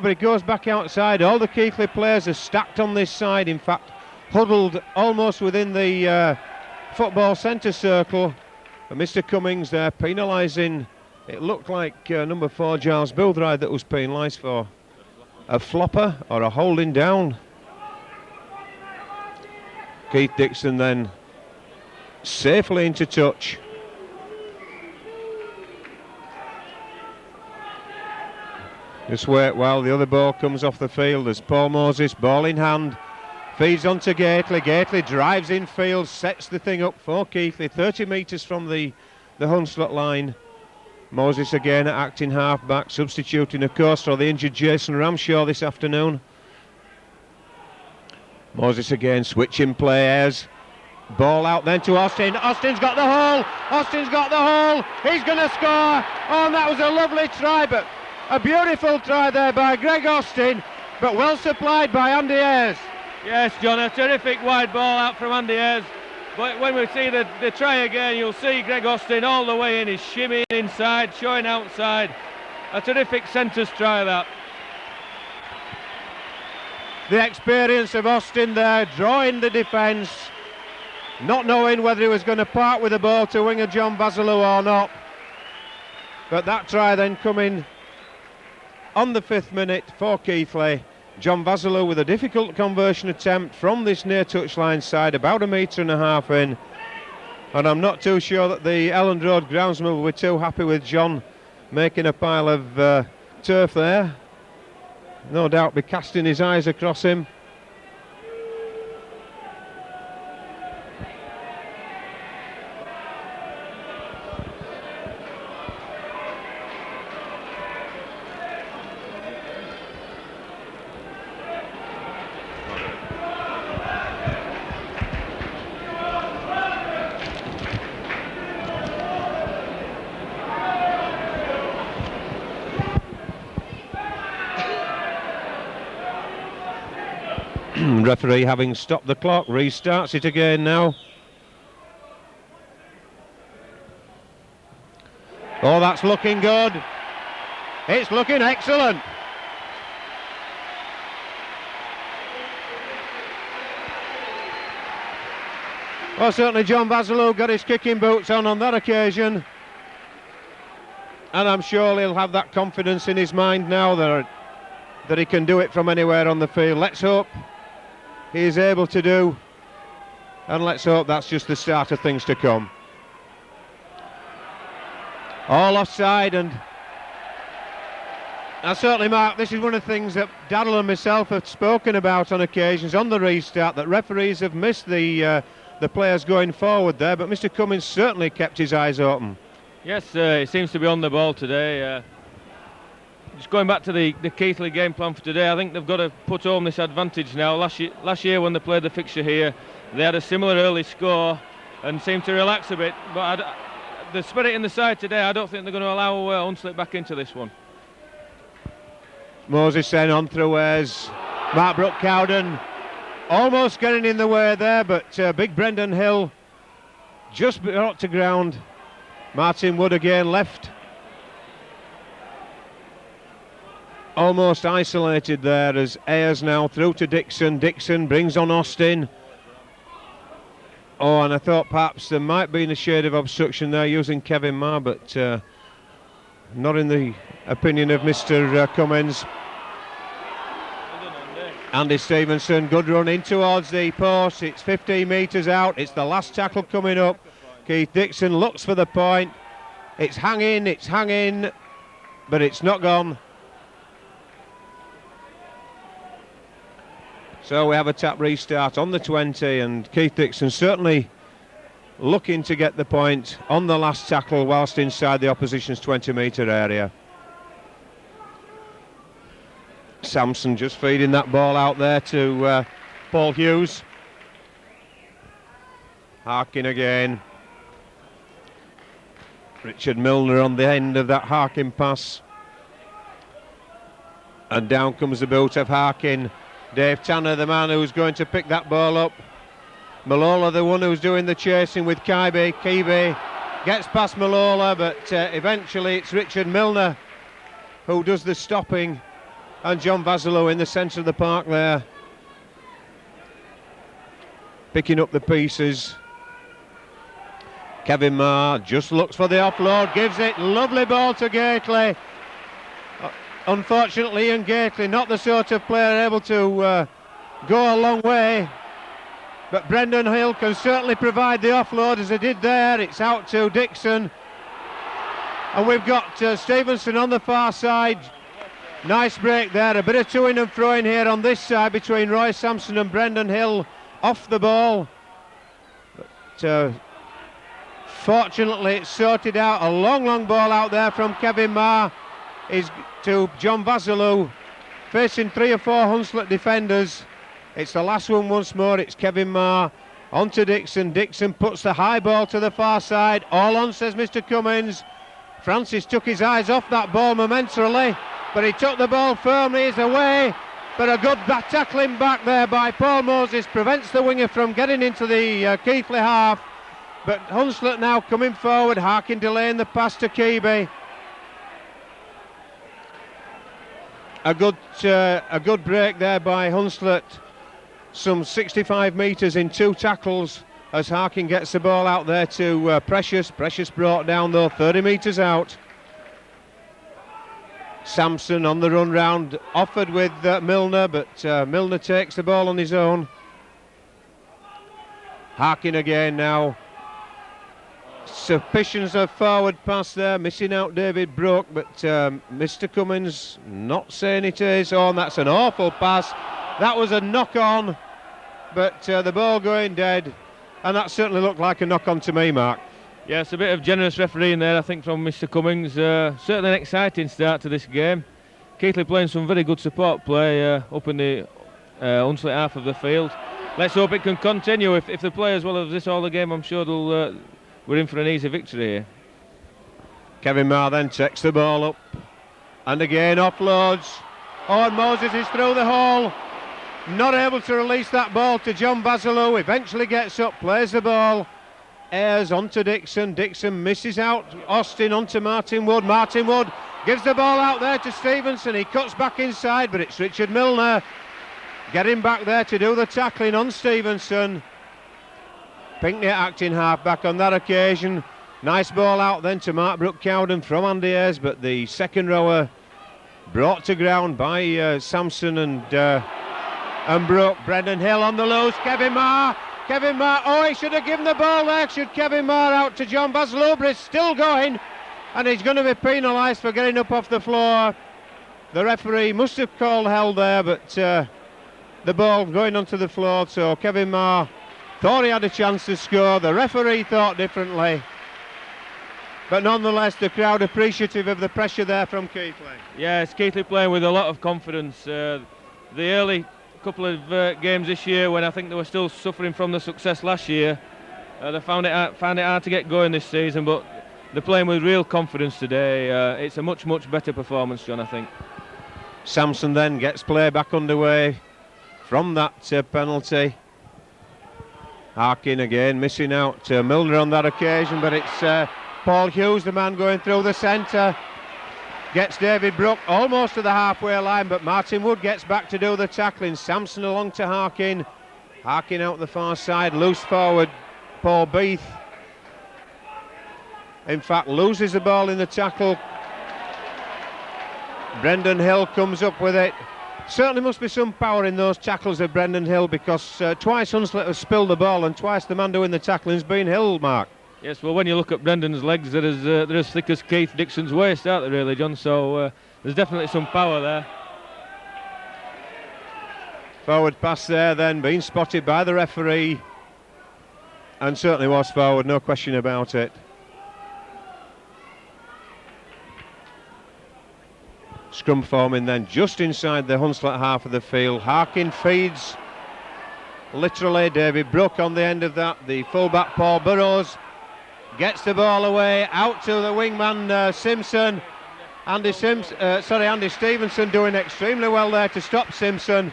But it goes back outside. All the Keighley players are stacked on this side, in fact huddled almost within the football centre circle. But Mr Cummings there penalising, it looked like number 4 Giles Boothroyd that was penalised for a flopper or a holding down. Keith Dixon then safely into touch. Just wait while the other ball comes off the field as Paul Moses, ball in hand, feeds on to Gately. Gately drives in field, sets the thing up for Keighley, 30 metres from the hunslet line. Moses again at acting half-back, substituting of course for the injured Jason Ramshaw this afternoon. Moses again, switching play, Ayres. Ball out then to Austin. Austin's got the hole! Austin's got the hole! He's going to score! Oh, and that was a lovely try, but a beautiful try there by Greg Austin, but well supplied by Andy Ayres. Yes, John, a terrific wide ball out from Andy Ayres. But when we see the try again, you'll see Greg Austin all the way in. He's shimmying inside, showing outside. A terrific centres try, that. The experience of Austin there, drawing the defence, not knowing whether he was going to part with the ball to winger John Basilou or not. But that try then coming on the 5th minute for Keighley. John Basilou with a difficult conversion attempt from this near touchline side, about 1.5 metres in. And I'm not too sure that the Elland Road groundsman were too happy with John making a pile of turf there. No doubt be casting his eyes across him. Referee having stopped the clock, restarts it again now. Oh, that's looking good. It's looking excellent. Well, certainly John Basilou got his kicking boots on that occasion. And I'm sure he'll have that confidence in his mind now that he can do it from anywhere on the field. Let's hope he is able to do, and let's hope that's just the start of things to come. All offside, and certainly, Mark, this is one of the things that Daryl and myself have spoken about on occasions on the restart, that referees have missed the players going forward there, but Mr Cummings certainly kept his eyes open. Yes, he seems to be on the ball today. Just going back to the Keighley game plan for today, I think they've got to put home this advantage now. Last year when they played the fixture here, they had a similar early score and seemed to relax a bit. But the spirit in the side today, I don't think they're going to allow Hunslet back into this one. Moses then on through Ayres. Mark Brook-Cowden almost getting in the way there, but big Brendan Hill just brought to ground. Martin Wood again left almost isolated there as Ayres now through to Dixon. Dixon brings on Austin. Oh, and I thought perhaps there might be a shade of obstruction there using Kevin Marr, but not in the opinion of Mr. Cummins. Andy Stevenson, good run in towards the post. It's 15 metres out. It's the last tackle coming up. Keith Dixon looks for the point. It's hanging, but it's not gone. So we have a tap restart on the 20, and Keith Dixon certainly looking to get the point on the last tackle whilst inside the opposition's 20-metre area. Sampson just feeding that ball out there to Paul Hughes. Harkin again. Richard Milner on the end of that Harkin pass. And down comes the boot of Harkin. Dave Tanner, the man who's going to pick that ball up. Malola, the one who's doing the chasing with Keighley. Keighley gets past Malola, but eventually it's Richard Milner who does the stopping. And John Vassalou in the centre of the park there, picking up the pieces. Kevin Marr just looks for the offload, gives it, lovely ball to Gately. Unfortunately, Ian Gately, not the sort of player able to go a long way, but Brendan Hill can certainly provide the offload as he did there. It's out to Dixon, and we've got Stevenson on the far side. Nice break there, a bit of to-in and throw-in here on this side between Roy Sampson and Brendan Hill off the ball. But fortunately it's sorted out. A long ball out there from Kevin Marr is to John Vassalou, facing 3 or 4 Hunslet defenders. It's the last one once more. It's Kevin Marr on to Dixon. Dixon puts the high ball to the far side. All on, says Mr. Cummins. Francis took his eyes off that ball momentarily, but he took the ball firmly. He's away, but a good tackling back there by Paul Moses prevents the winger from getting into the Keighley half. But Hunslet now coming forward. Harkin delaying the pass to Keighley. A good break there by Hunslet, some 65 metres in 2 tackles as Harkin gets the ball out there to Precious. Precious brought down though 30 metres out. Sampson on the run round, offered with Milner, but Milner takes the ball on his own. Harkin again now. Suspicions of forward pass there, missing out David Brooke, but Mr. Cummins not saying it is. Oh, and that's an awful pass. That was a knock on, but the ball going dead, and that certainly looked like a knock on to me, Mark. Yeah, it's a bit of generous refereeing there, I think, from Mr. Cummins. Certainly an exciting start to this game. Keighley playing some very good support play up in the Hunslet half of the field. Let's hope it can continue. If they play as well as this all the game, I'm sure we're in for an easy victory here. Kevin Marr then takes the ball up, and again offloads. Oh, and Moses is through the hole, not able to release that ball to John Vassalou. Eventually gets up, plays the ball, airs onto Dixon. Dixon misses out. Austin onto Martin Wood. Martin Wood gives the ball out there to Stevenson. He cuts back inside, but it's Richard Milner getting back there to do the tackling on Stevenson. Pinkney acting half-back on that occasion. Nice ball out then to Mark Brooke-Cowden from Andy Ayres, but the second rower brought to ground by Sampson and Brooke. Brendan Hill on the loose. Kevin Marr. Oh, he should have given the ball there. Should Kevin Marr out to John Vassalou, but it's still going, and he's going to be penalised for getting up off the floor. The referee must have called held there, but the ball going onto the floor, so Kevin Marr thought he had a chance to score. The referee thought differently, but nonetheless the crowd appreciative of the pressure there from Keighley. Yeah, it's Keighley playing with a lot of confidence. The early couple of games this year, when I think they were still suffering from the success last year, they found it hard to get going this season, but they're playing with real confidence today. It's a much better performance, John, I think. Sampson then gets play back underway from that penalty. Harkin again missing out Milner on that occasion, but it's Paul Hughes, the man going through the centre. Gets David Brooke almost to the halfway line, but Martin Wood gets back to do the tackling. Sampson along to Harkin. Harkin out the far side, loose forward Paul Beath. In fact, loses the ball in the tackle. Brendan Hill comes up with it. Certainly must be some power in those tackles of Brendan Hill, because twice Hunslet has spilled the ball and twice the man doing the tackling has been Hill, Mark. Yes, well, when you look at Brendan's legs, they're as thick as Keith Dixon's waist, aren't they, really, John? So there's definitely some power there. Forward pass there then, being spotted by the referee, and certainly was forward, no question about it. Scrum forming then just inside the Hunslet half of the field. Harkin feeds, literally. David Brooke on the end of that. The fullback Paul Burrows gets the ball away, out to the wingman Simpson. Andy Stevenson doing extremely well there to stop Simpson.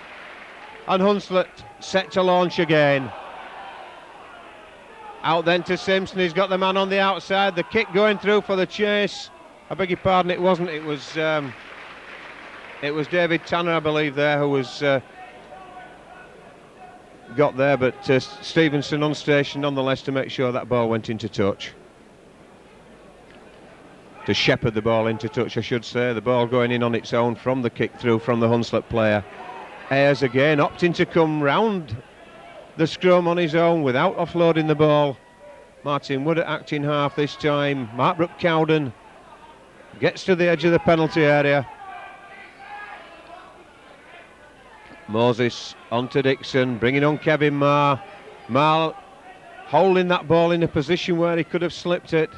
And Hunslet set to launch again. Out then to Simpson, he's got the man on the outside, the kick going through for the chase. I beg your pardon, it wasn't, it was David Tanner, I believe, there, who was got there, but Stevenson on station nonetheless to make sure that ball went into touch. To shepherd the ball into touch, I should say. The ball going in on its own from the kick through from the Hunslet player. Ayres again opting to come round the scrum on his own without offloading the ball. Martin Wood at acting half this time. Mark Brooke-Cowden gets to the edge of the penalty area. Moses onto Dixon, bringing on Kevin Marr. Marr holding that ball in a position where he could have slipped it.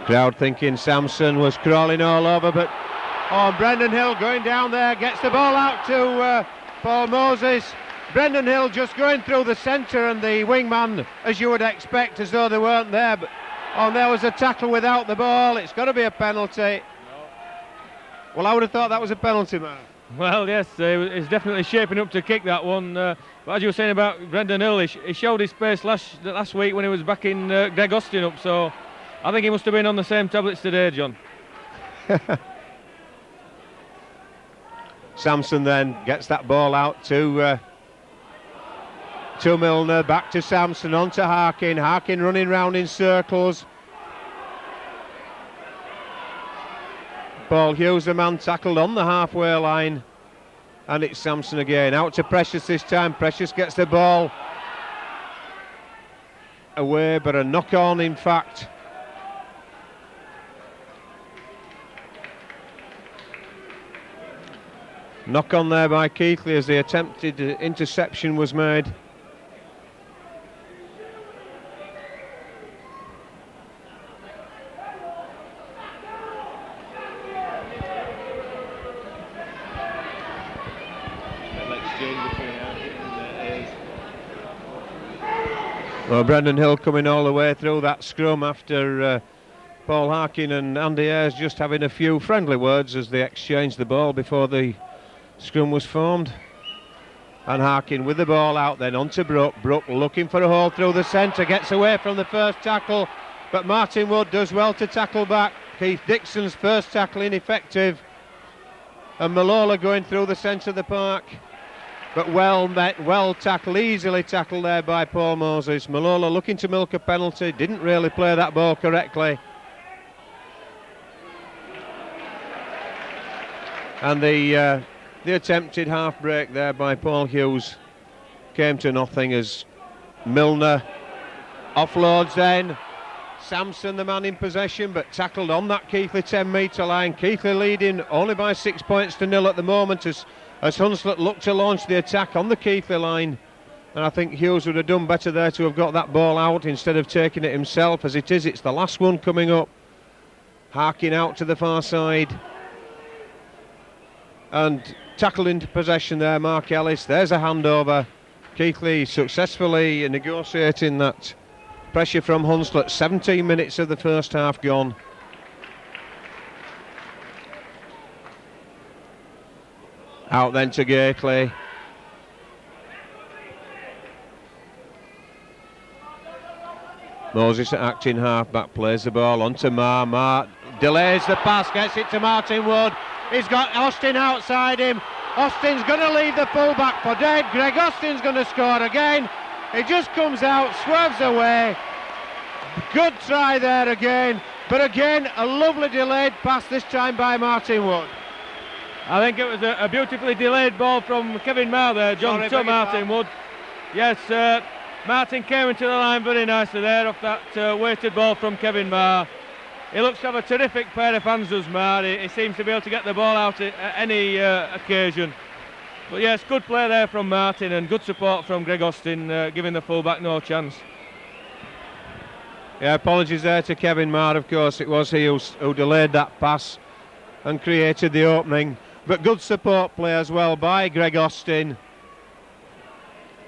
Crowd thinking Samson was crawling all over, but Brendan Hill going down there, gets the ball out to Paul Moses. Brendan Hill just going through the centre, and the wingman, as you would expect, as though they weren't there. But there was a tackle without the ball. It's got to be a penalty. Well, I would have thought that was a penalty, man. Well, yes, he's definitely shaping up to kick that one. But as you were saying about Brendan Hill, he showed his pace last week when he was backing Greg Austin up, so I think he must have been on the same tablets today, John. Samson then gets that ball out to Milner, back to Samson, on to Harkin. Harkin running round in circles. Paul Hughes, the man tackled on the halfway line. And it's Samson again, out to Precious this time. Precious gets the ball away, but a knock on in fact. Knock on there by Keighley as the attempted interception was made. Well, Brendan Hill coming all the way through that scrum after Paul Harkin and Andy Ayres just having a few friendly words as they exchanged the ball before the scrum was formed. And Harkin with the ball out, then on to Brooke. Brooke looking for a hole through the centre, gets away from the first tackle, but Martin Wood does well to tackle back. Keith Dixon's first tackle ineffective, and Malola going through the centre of the park, but well met, well tackled, easily tackled there by Paul Moses. Malola looking to milk a penalty, didn't really play that ball correctly. And the attempted half break there by Paul Hughes came to nothing as Milner offloads then. Samson, the man in possession, but tackled on that Keighley 10-metre line. Keighley leading only by 6 points to nil at the moment as Hunslet looked to launch the attack on the Keighley line. And I think Hughes would have done better there to have got that ball out instead of taking it himself. As it is, it's the last one coming up. Harkin out to the far side. And tackled into possession there, Mark Ellis. There's a handover. Keighley successfully negotiating that pressure from Hunslet. 17 minutes of the first half gone. Out then to Gately. Moses at acting half-back plays the ball onto Marr. Marr delays the pass, gets it to Martin Wood. He's got Austin outside him. Austin's going to leave the full-back for dead. Greg Austin's going to score again. He just comes out, swerves away. Good try there again. But again, a lovely delayed pass this time by Martin Wood. I think it was a beautifully delayed ball from Kevin Marr there, John, to Martin Wood. Yes, Martin came into the line very nicely there off that weighted ball from Kevin Marr. He looks to have a terrific pair of hands, does Marr. He seems to be able to get the ball out at any occasion. But yes, good play there from Martin and good support from Greg Austin, giving the full-back no chance. Yeah, apologies there to Kevin Marr, of course. It was he who delayed that pass. and created the opening. But good support play as well by Greg Austin.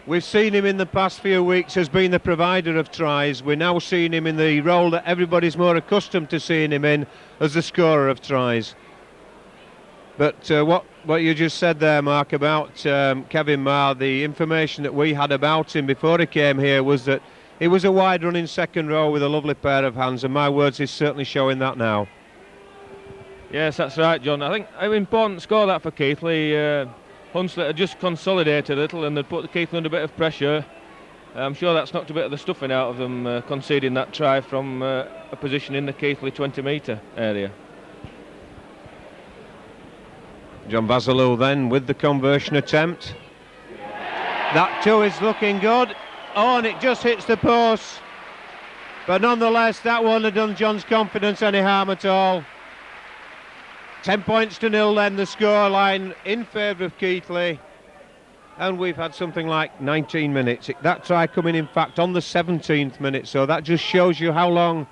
We've seen him in the past few weeks as being the provider of tries. We're now seeing him in the role that everybody's more accustomed to seeing him in, as the scorer of tries. But what you just said there, Mark, about Kevin Marr, the information that we had about him before he came here was that he was a wide running second row with a lovely pair of hands, and my words, is certainly showing that now. Yes, that's right, John. I think an important score that for Keighley. Hunslet had just consolidated a little and had put Keighley under a bit of pressure. I'm sure that's knocked a bit of the stuffing out of them, conceding that try from a position in the Keighley 20-metre area. John Basilou then with the conversion attempt. That too is looking good. Oh, and it just hits the post. But nonetheless, that won't have done John's confidence any harm at all. 10 points to 0 then, the scoreline in favour of Keighley. And we've had something like 19 minutes. That try coming, in fact, on the 17th minute. So that just shows you how long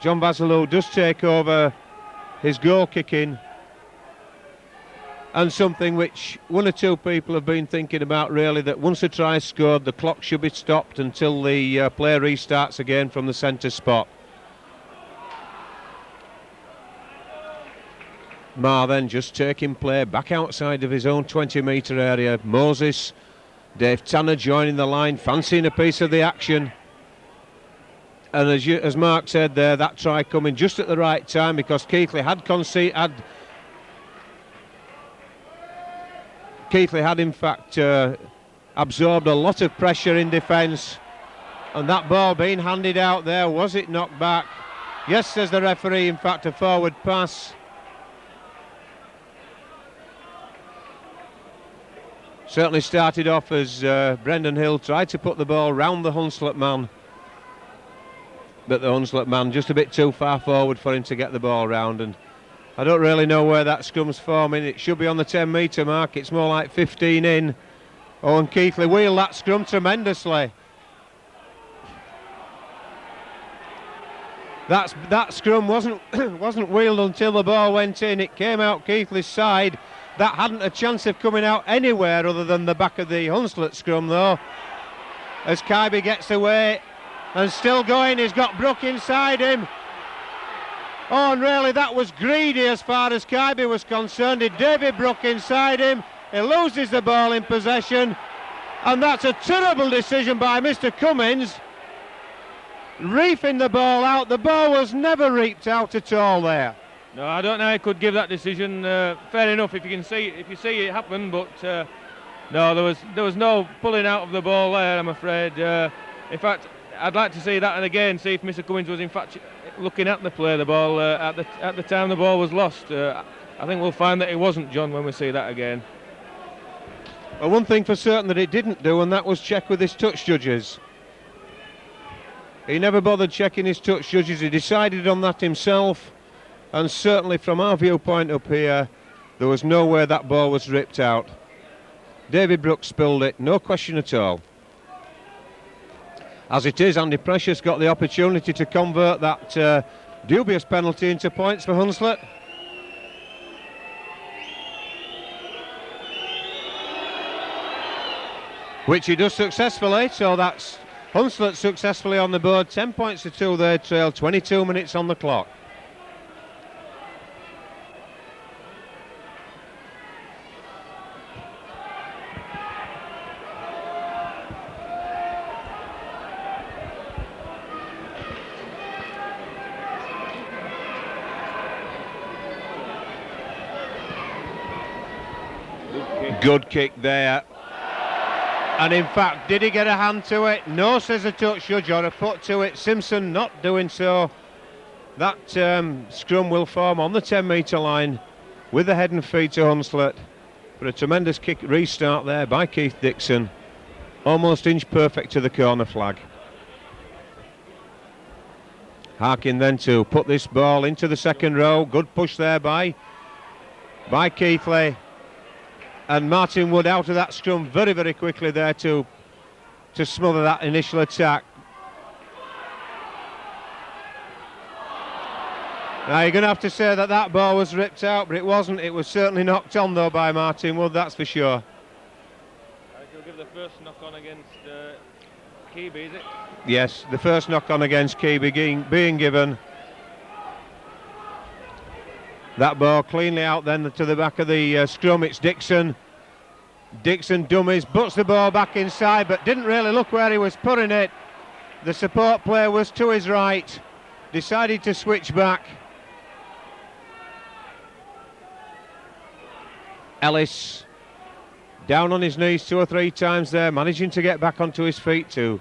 John Basilou does take over his goal kicking. And something which one or two people have been thinking about, really, that once a try is scored, the clock should be stopped until the play restarts again from the centre spot. Marr then just taking play back outside of his own 20-metre area. Moses, Dave Tanner joining the line, fancying a piece of the action. And as Mark said there, that try coming just at the right time, because Keighley had in fact absorbed a lot of pressure in defence, and that ball being handed out there, was it knocked back? Yes, says the referee, in fact a forward pass. Certainly started off as Brendan Hill tried to put the ball round the Hunslet man, but the Hunslet man just a bit too far forward for him to get the ball round, and I don't really know where that scrum's forming. It should be on the 10-metre mark. It's more like 15 in. Oh, and Keighley wheeled that scrum tremendously. That scrum wasn't wheeled until the ball went in. It came out Keighley's side. That hadn't a chance of coming out anywhere other than the back of the Hunslet scrum, though. As Keighley gets away and still going, he's got Brook inside him. Oh, and really that was greedy as far as Keighley was concerned. David Brook inside him. He loses the ball in possession, and that's a terrible decision by Mr. Cummins, reefing the ball out. The ball was never reaped out at all there. No, I don't know how he could give that decision. Fair enough if you see it happen, but no, there was no pulling out of the ball there, I'm afraid. In fact, I'd like to see that and again, see if Mr. Cummins was in fact looking at the play, the ball at the time the ball was lost. I think we'll find that it wasn't, John, when we see that again. Well, one thing for certain that it didn't do, and that was check with his touch judges. He never bothered checking his touch judges. He decided on that himself. And certainly from our viewpoint up here, there was no way that ball was ripped out. David Brooks spilled it, no question at all. As it is, Andy Precious got the opportunity to convert that dubious penalty into points for Hunslet. Which he does successfully, so that's Hunslet successfully on the board. 10 points to 2 there trail, 22 minutes on the clock. Good kick there. And in fact, did he get a hand to it? No, says a touch judge, or a foot to it. Simpson not doing so. That scrum will form on the 10-metre line with the head and feet to Hunslet. But a tremendous kick restart there by Keith Dixon. Almost inch perfect to the corner flag. Harkin then to put this ball into the second row. Good push there by Keighley. And Martin Wood out of that scrum very, very quickly there to smother that initial attack. Now you're going to have to say that that ball was ripped out, but it wasn't. It was certainly knocked on though by Martin Wood, that's for sure. He'll give the first knock on against Keighley, is it? Yes, the first knock on against Keighley being given. That ball cleanly out then to the back of the scrum. It's Dixon. Dixon dummies, butts the ball back inside, but didn't really look where he was putting it. The support player was to his right, decided to switch back. Ellis down on his knees 2 or 3 times there, managing to get back onto his feet to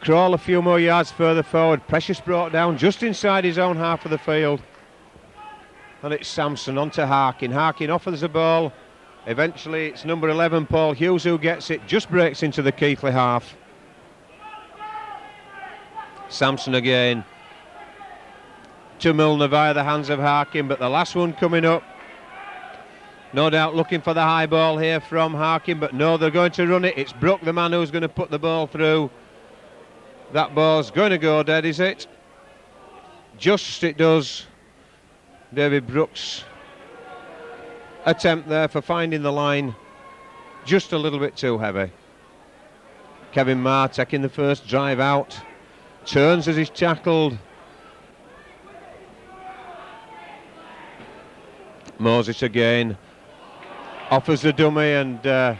crawl a few more yards further forward. Precious brought down just inside his own half of the field. And it's Sampson on to Harkin. Harkin offers the ball. Eventually it's number 11, Paul Hughes, who gets it, just breaks into the Keighley half. Sampson again to Milner via the hands of Harkin, but the last one coming up. No doubt looking for the high ball here from Harkin, but no, they're going to run it. It's Brook, the man who's going to put the ball through. That ball's going to go dead, is it? Just it does. David Brooks' attempt there for finding the line just a little bit too heavy. Kevin Marr taking the first drive out. Turns as he's tackled. Moses again. Offers the dummy and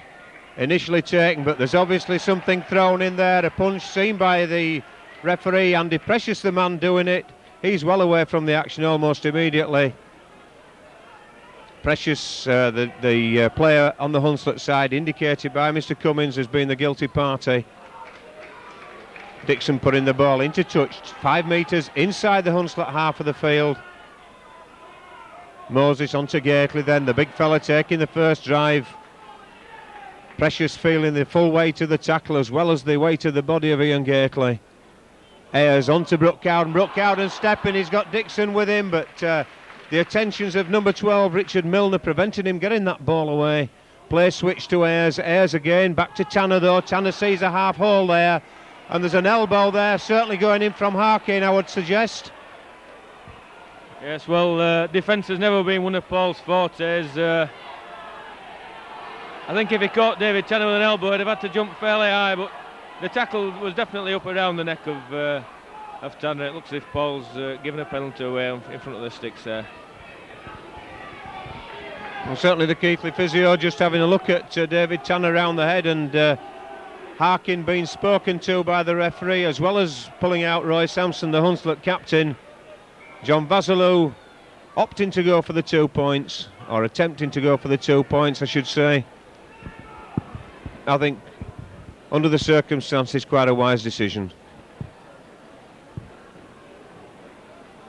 initially taken, but there's obviously something thrown in there. A punch seen by the referee. Andy Precious, the man doing it. He's well away from the action almost immediately. Precious, the player on the Hunslet side, indicated by Mr. Cummins as being the guilty party. Dixon putting the ball into touch, 5 metres inside the Hunslet half of the field. Moses onto Gately then, the big fella taking the first drive. Precious feeling the full weight of the tackle as well as the weight of the body of Ian Gately. Ayres onto Brook Cowden stepping, he's got Dixon with him, but the attentions of number 12, Richard Milner, preventing him getting that ball away. Play switch to Ayres, Ayres again, back to Tanner though. Tanner sees a half hole there, and there's an elbow there, certainly going in from Harkin, I would suggest. Yes, well, defence has never been one of Paul's fortes. I think if he caught David Tanner with an elbow, he'd have had to jump fairly high, but the tackle was definitely up around the neck of Tanner. It looks as if Paul's given a penalty away in front of the sticks there. Well, certainly the Keighley physio just having a look at David Tanner around the head, and Harkin being spoken to by the referee, as well as pulling out Roy Sampson, the Hunslet captain. John Vasilou opting to go for the 2 points, or attempting to go for the 2 points, I should say. I think, under the circumstances, quite a wise decision.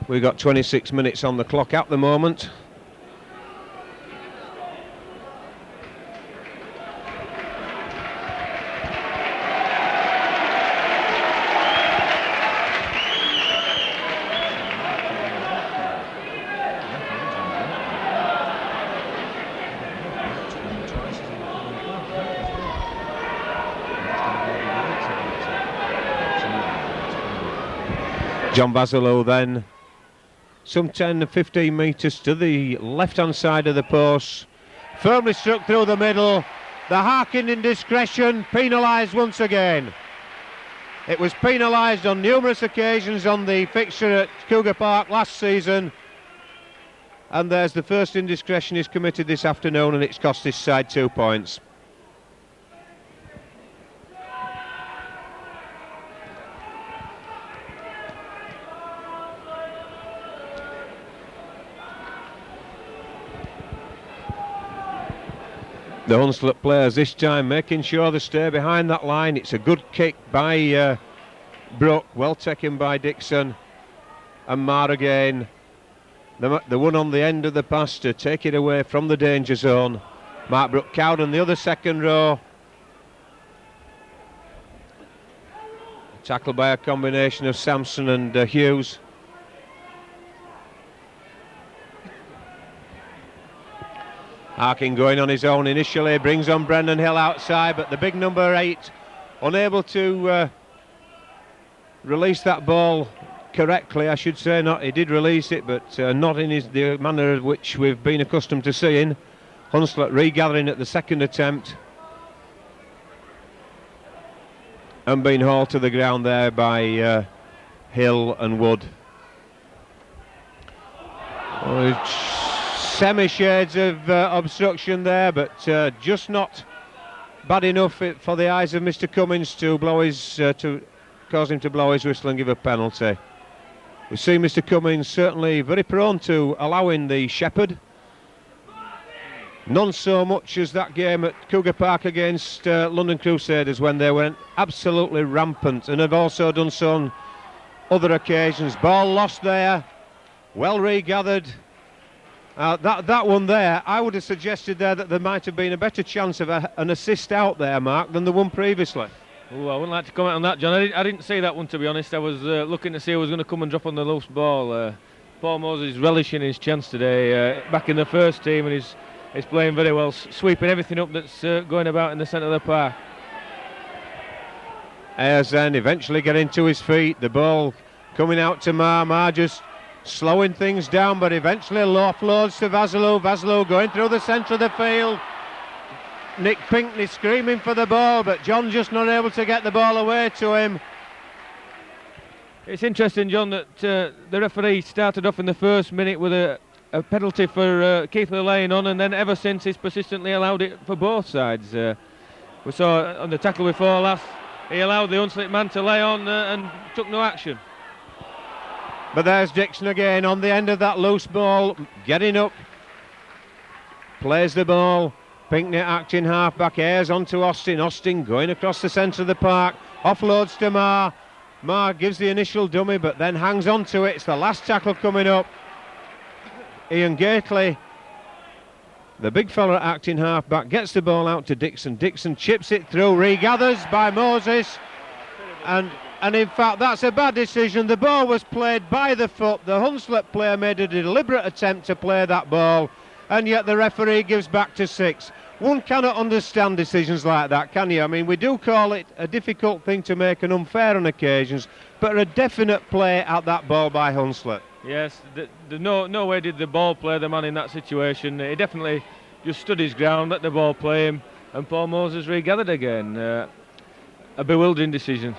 We've got 26 minutes on the clock at the moment. John Vasilou then, some 10 to 15 metres to the left-hand side of the post, firmly struck through the middle. The Harkin indiscretion penalised once again. It was penalised on numerous occasions on the fixture at Cougar Park last season, and there's the first indiscretion he's committed this afternoon, and it's cost his side 2 points. The Hunslet players this time making sure they stay behind that line. It's a good kick by Brook, well taken by Dixon, and Marr again. The one on the end of the pass to take it away from the danger zone. Mark Brook Cowden, the other second row. Tackled by a combination of Sampson and Hughes. Harkin going on his own initially, brings on Brendan Hill outside, but the big number 8 unable to release that ball correctly, I should say. Not, he did release it, but not in the manner which we've been accustomed to seeing. Hunslet regathering at the second attempt and being hauled to the ground there by Hill and Wood. Semi-shades of obstruction there, but just not bad enough for the eyes of Mr. Cummins to blow his to cause him to blow his whistle and give a penalty. We see Mr. Cummins certainly very prone to allowing the shepherd. None so much as that game at Cougar Park against London Crusaders, when they went absolutely rampant, and have also done so on other occasions. Ball lost there, well regathered. That one there, I would have suggested there that there might have been a better chance of an assist out there, Mark, than the one previously. Oh, I wouldn't like to comment on that, John. I didn't see that one, to be honest. I was looking to see who was going to come and drop on the loose ball. Paul Moses is relishing his chance today, back in the first team, and he's playing very well, sweeping everything up that's going about in the centre of the park. Ayres then eventually getting to his feet, the ball coming out to Mar just slowing things down, but eventually offloads to Vasilou going through the centre of the field. Nick Pinkney screaming for the ball, but John just not able to get the ball away to him. It's interesting, John, that the referee started off in the first minute with a penalty for Keighley laying on, and then ever since he's persistently allowed it for both sides. We saw on the tackle before last, he allowed the Hunslet man to lay on and took no action. But there's Dixon again on the end of that loose ball, getting up, plays the ball. Pinkney acting half-back, Ayres onto Austin. Austin going across the centre of the park, offloads to Mar. Mar gives the initial dummy, but then hangs on to it. It's the last tackle coming up. Ian Gately, the big fella acting half-back, gets the ball out to Dixon. Dixon chips it through, regathers by Moses. And in fact, that's a bad decision. The ball was played by the foot. The Hunslet player made a deliberate attempt to play that ball, and yet the referee gives back to 6. One cannot understand decisions like that, can you? I mean, we do call it a difficult thing to make and unfair on occasions, but a definite play at that ball by Hunslet. Yes, no way did the ball play the man in that situation. He definitely just stood his ground, let the ball play him, and Paul Moses regathered again. A bewildering decision.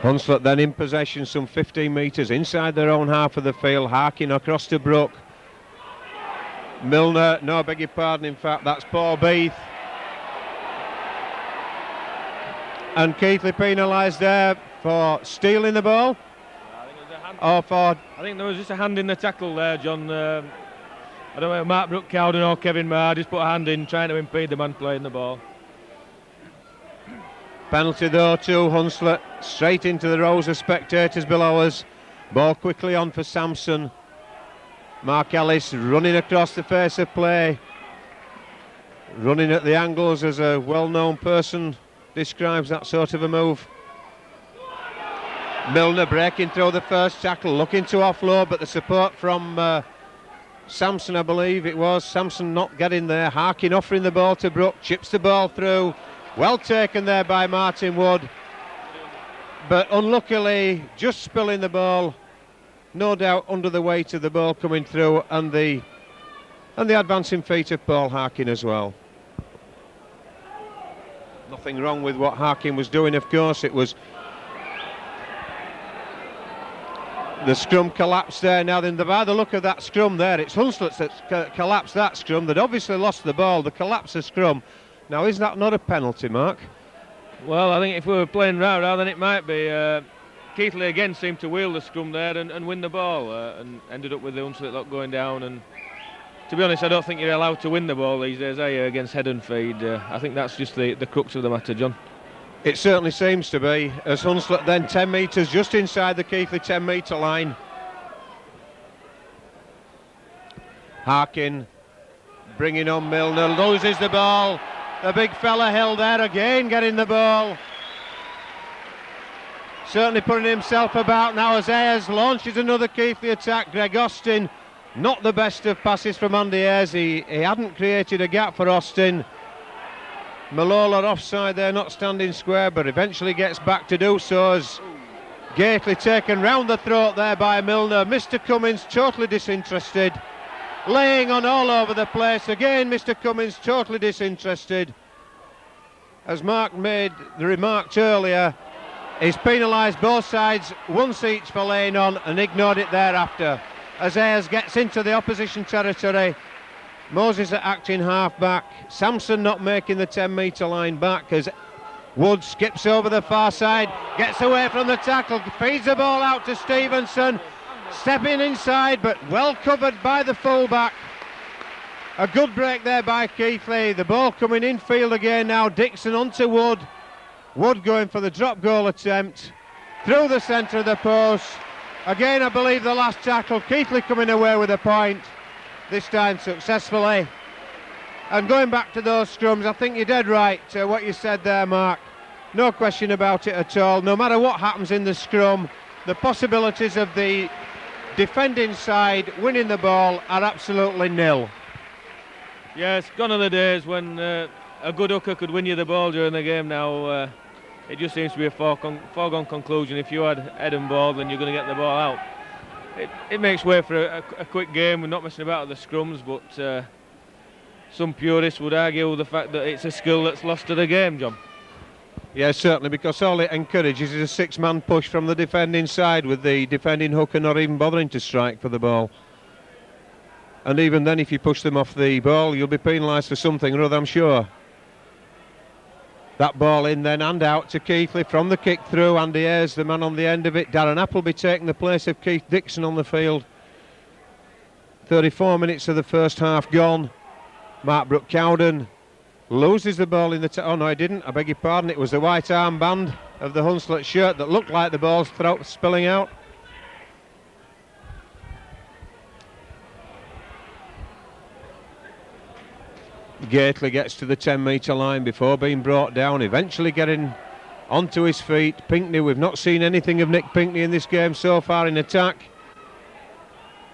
Hunslet then in possession some 15 metres inside their own half of the field. Harkin across to Brook. Milner, no, beg your pardon, in fact that's Paul Beath. And Keighley penalised there for stealing the ball. I think there was just a hand in the tackle there, John. I don't know, Mark Brook Cowden or Kevin Marr just put a hand in trying to impede the man playing the ball. Penalty though to Hunslet, straight into the rows of spectators below us. Ball quickly on for Sampson. Mark Ellis running across the face of play, running at the angles as a well-known person describes that sort of a move. Milner breaking through the first tackle, looking to offload, but the support from Sampson, I believe it was. Sampson not getting there. Harkin offering the ball to Brook, chips the ball through. Well taken there by Martin Wood, but unluckily just spilling the ball, no doubt under the weight of the ball coming through and the advancing feet of Paul Harkin as well. Nothing wrong with what Harkin was doing, of course. It was the scrum collapsed there. Now then, by the look of that scrum there, it's Hunslet that's collapsed that scrum. They'd obviously lost the ball, the collapse of scrum. Now, is that not a penalty, Mark? Well, I think if we were playing rah-rah, then it might be. Keighley again seemed to wheel the scrum there and win the ball, and ended up with the Hunslet lot going down. And to be honest, I don't think you're allowed to win the ball these days, are you, against head and feed? I think that's just the crux of the matter, John. It certainly seems to be, as Hunslet then 10 metres just inside the Keighley 10-metre line. Harkin bringing on Milner, loses the ball. The big fella Hill there again getting the ball. Certainly putting himself about now as Ayres launches another Keighley attack. Greg Austin, not the best of passes from Andy Ayres. He hadn't created a gap for Austin. Malola offside there, not standing square, but eventually gets back to do so as Gately taken round the throat there by Milner. Mr. Cummins totally disinterested, laying on all over the place. Again, Mr. Cummins totally disinterested. As Mark made the remark earlier, he's penalised both sides once each for laying on and ignored it thereafter. As Ayres gets into the opposition territory, Moses at acting half-back, Sampson not making the 10-metre line back as Wood skips over the far side, gets away from the tackle, feeds the ball out to Stevenson, stepping inside but well covered by the full-back. A good break there by Keighley. The ball coming infield again now, Dixon onto Wood. Wood going for the drop goal attempt through the centre of the post. Again, I believe the last tackle, Keighley coming away with a point, this time successfully. And going back to those scrums, I think you're dead right what you said there, Mark. No question about it at all. No matter what happens in the scrum, the possibilities of the defending side winning the ball are absolutely nil. Yes, gone are the days when a good hooker could win you the ball during the game now. It just seems to be a foregone conclusion. If you had head and ball, then you're going to get the ball out. It makes way for a quick game. We're not messing about with the scrums, but some purists would argue the fact that it's a skill that's lost to the game, John. Yes, certainly, because all it encourages is a six-man push from the defending side, with the defending hooker not even bothering to strike for the ball. And even then, if you push them off the ball, you'll be penalised for something or other, I'm sure. That ball in then and out to Keighley from the kick through. Andy Ayres, the man on the end of it. Darren Appleby taking the place of Keith Dixon on the field. 34 minutes of the first half gone. Mark Brooke-Cowden loses the ball in the... oh no, he didn't, I beg your pardon. It was the white armband of the Hunslet shirt that looked like the ball's spilling out. Gately gets to the 10-metre line before being brought down, eventually getting onto his feet. Pinkney, we've not seen anything of Nick Pinkney in this game so far in attack.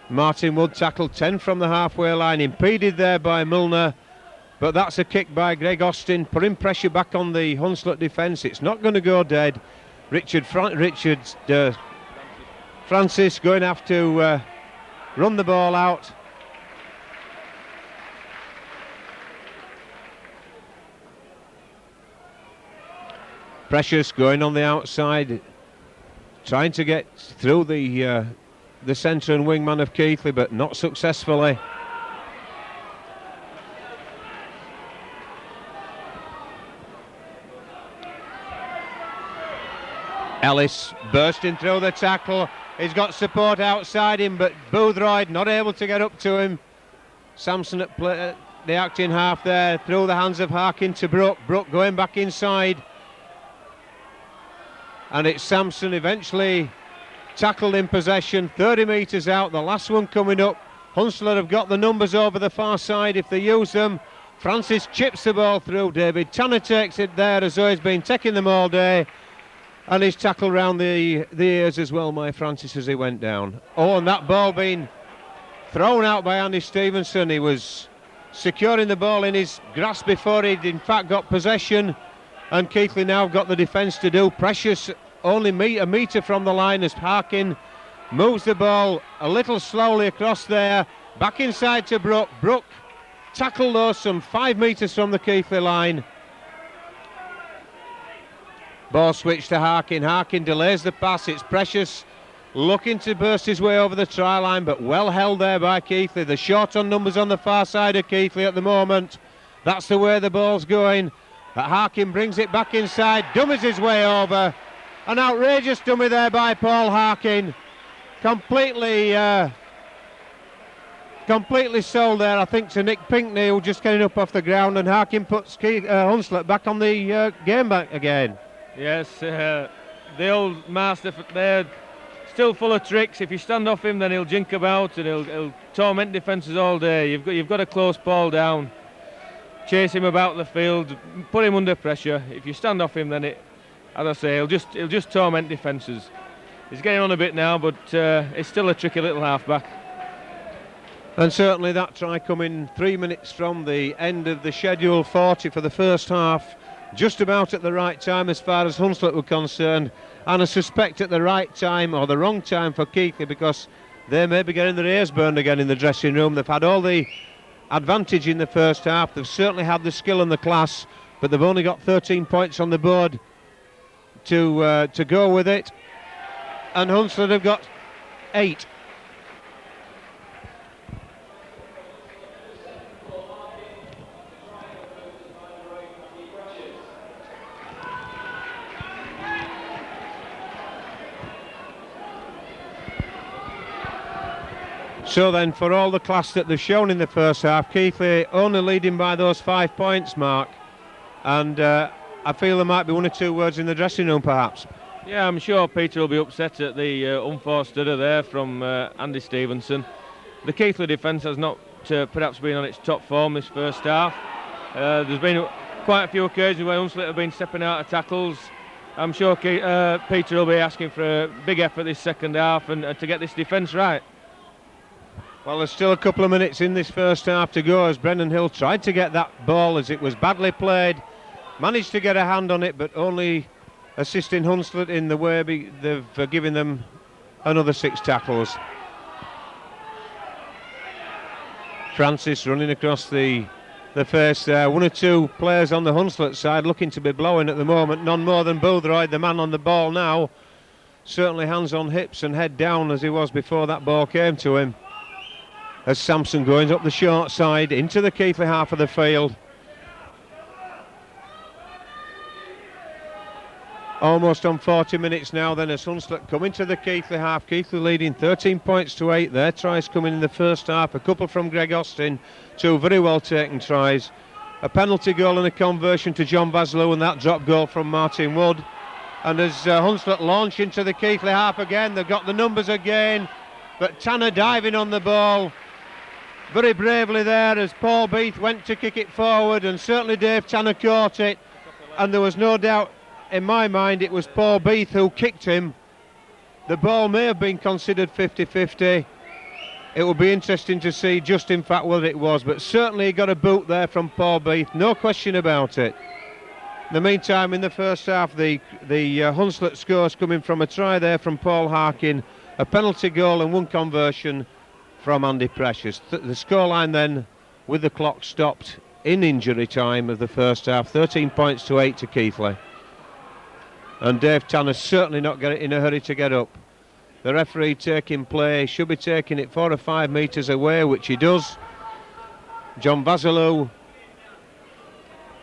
Martin Wood tackled 10 from the halfway line, impeded there by Milner, but that's a kick by Greg Austin, putting pressure back on the Hunslet defence. It's not going to go dead. Francis going to have to run the ball out. Precious going on the outside, trying to get through the centre and wingman of Keighley, but not successfully. Ellis bursting through the tackle. He's got support outside him, but Boothroyd not able to get up to him. Sampson at the acting half there, through the hands of Harkin to Brooke. Brooke going back inside. And it's Sampson eventually tackled in possession, 30 metres out, the last one coming up. Hunslet have got the numbers over the far side if they use them. Francis chips the ball through. David Tanner takes it there as though he's been taking them all day. And he's tackled round the ears as well, my Francis, as he went down. Oh, and that ball being thrown out by Andy Stevenson. He was securing the ball in his grasp before he'd in fact got possession. And Keighley now got the defence to do. Precious only a metre from the line as Harkin moves the ball a little slowly across there. Back inside to Brooke. Brooke tackled though some 5 metres from the Keighley line. Ball switch to Harkin. Harkin delays the pass. It's Precious looking to burst his way over the try line, but well held there by Keighley. The short on numbers on the far side of Keighley at the moment. That's the way the ball's going. But Harkin brings it back inside, dummies his way over. An outrageous dummy there by Paul Harkin. Completely sold there, I think, to Nick Pinkney, who just getting up off the ground, and Harkin puts Hunslet back on the game back again. Yes, the old master there, still full of tricks. If you stand off him, then he'll jink about and he'll torment defences all day. You've got to close Paul down, chase him about the field, put him under pressure. If you stand off him, then as I say, he'll just torment defences. He's getting on a bit now, but it's still a tricky little halfback. And certainly that try coming 3 minutes from the end of the scheduled 40 for the first half, just about at the right time as far as Hunslet were concerned, and I suspect at the right time or the wrong time for Keighley, because they may be getting their ears burned again in the dressing room. They've had all the advantage in the first half, they've certainly had the skill and the class, but they've only got 13 points on the board to go with it, and Hunslet have got 8. So then, for all the class that they've shown in the first half, Keighley only leading by those 5 points, Mark, and I feel there might be one or two words in the dressing room perhaps. Yeah, I'm sure Peter will be upset at the unforced error there from Andy Stevenson. The Keighley defence has not perhaps been on its top form this first half. There's been quite a few occasions where Hunslet have been stepping out of tackles. I'm sure Peter will be asking for a big effort this second half and to get this defence right. Well, there's still a couple of minutes in this first half to go as Brendan Hill tried to get that ball as it was badly played. Managed to get a hand on it, but only assisting Hunslet in the way they've given them another 6 tackles. Francis running across the face there. One or two players on the Hunslet side looking to be blowing at the moment. None more than Boothroyd, the man on the ball now. Certainly hands on hips and head down as he was before that ball came to him. As Sampson going up the short side into the Keighley half of the field. Almost on 40 minutes now then as Hunslet come into the Keighley half. Keighley leading 13 points to 8. Their tries coming in the first half. A couple from Greg Austin. 2 very well taken tries. A penalty goal and a conversion to John Vaslew, and that drop goal from Martin Wood. And as Hunslet launch into the Keighley half again, they've got the numbers again. But Tanner diving on the ball very bravely there as Paul Beath went to kick it forward, and certainly Dave Tanner caught it, and there was no doubt in my mind it was Paul Beath who kicked him. The ball may have been considered 50-50. It will be interesting to see just in fact what it was, but certainly he got a boot there from Paul Beath, no question about it. In the meantime, in the first half, the Hunslet scores coming from a try there from Paul Harkin, a penalty goal and 1 conversion from Andy Precious. The scoreline then, with the clock stopped in injury time of the first half, 13 points to 8 to Keighley. And Dave Tanner certainly not in a hurry to get up. The referee taking play, should be taking it 4 or 5 metres away, which he does. John Vaslew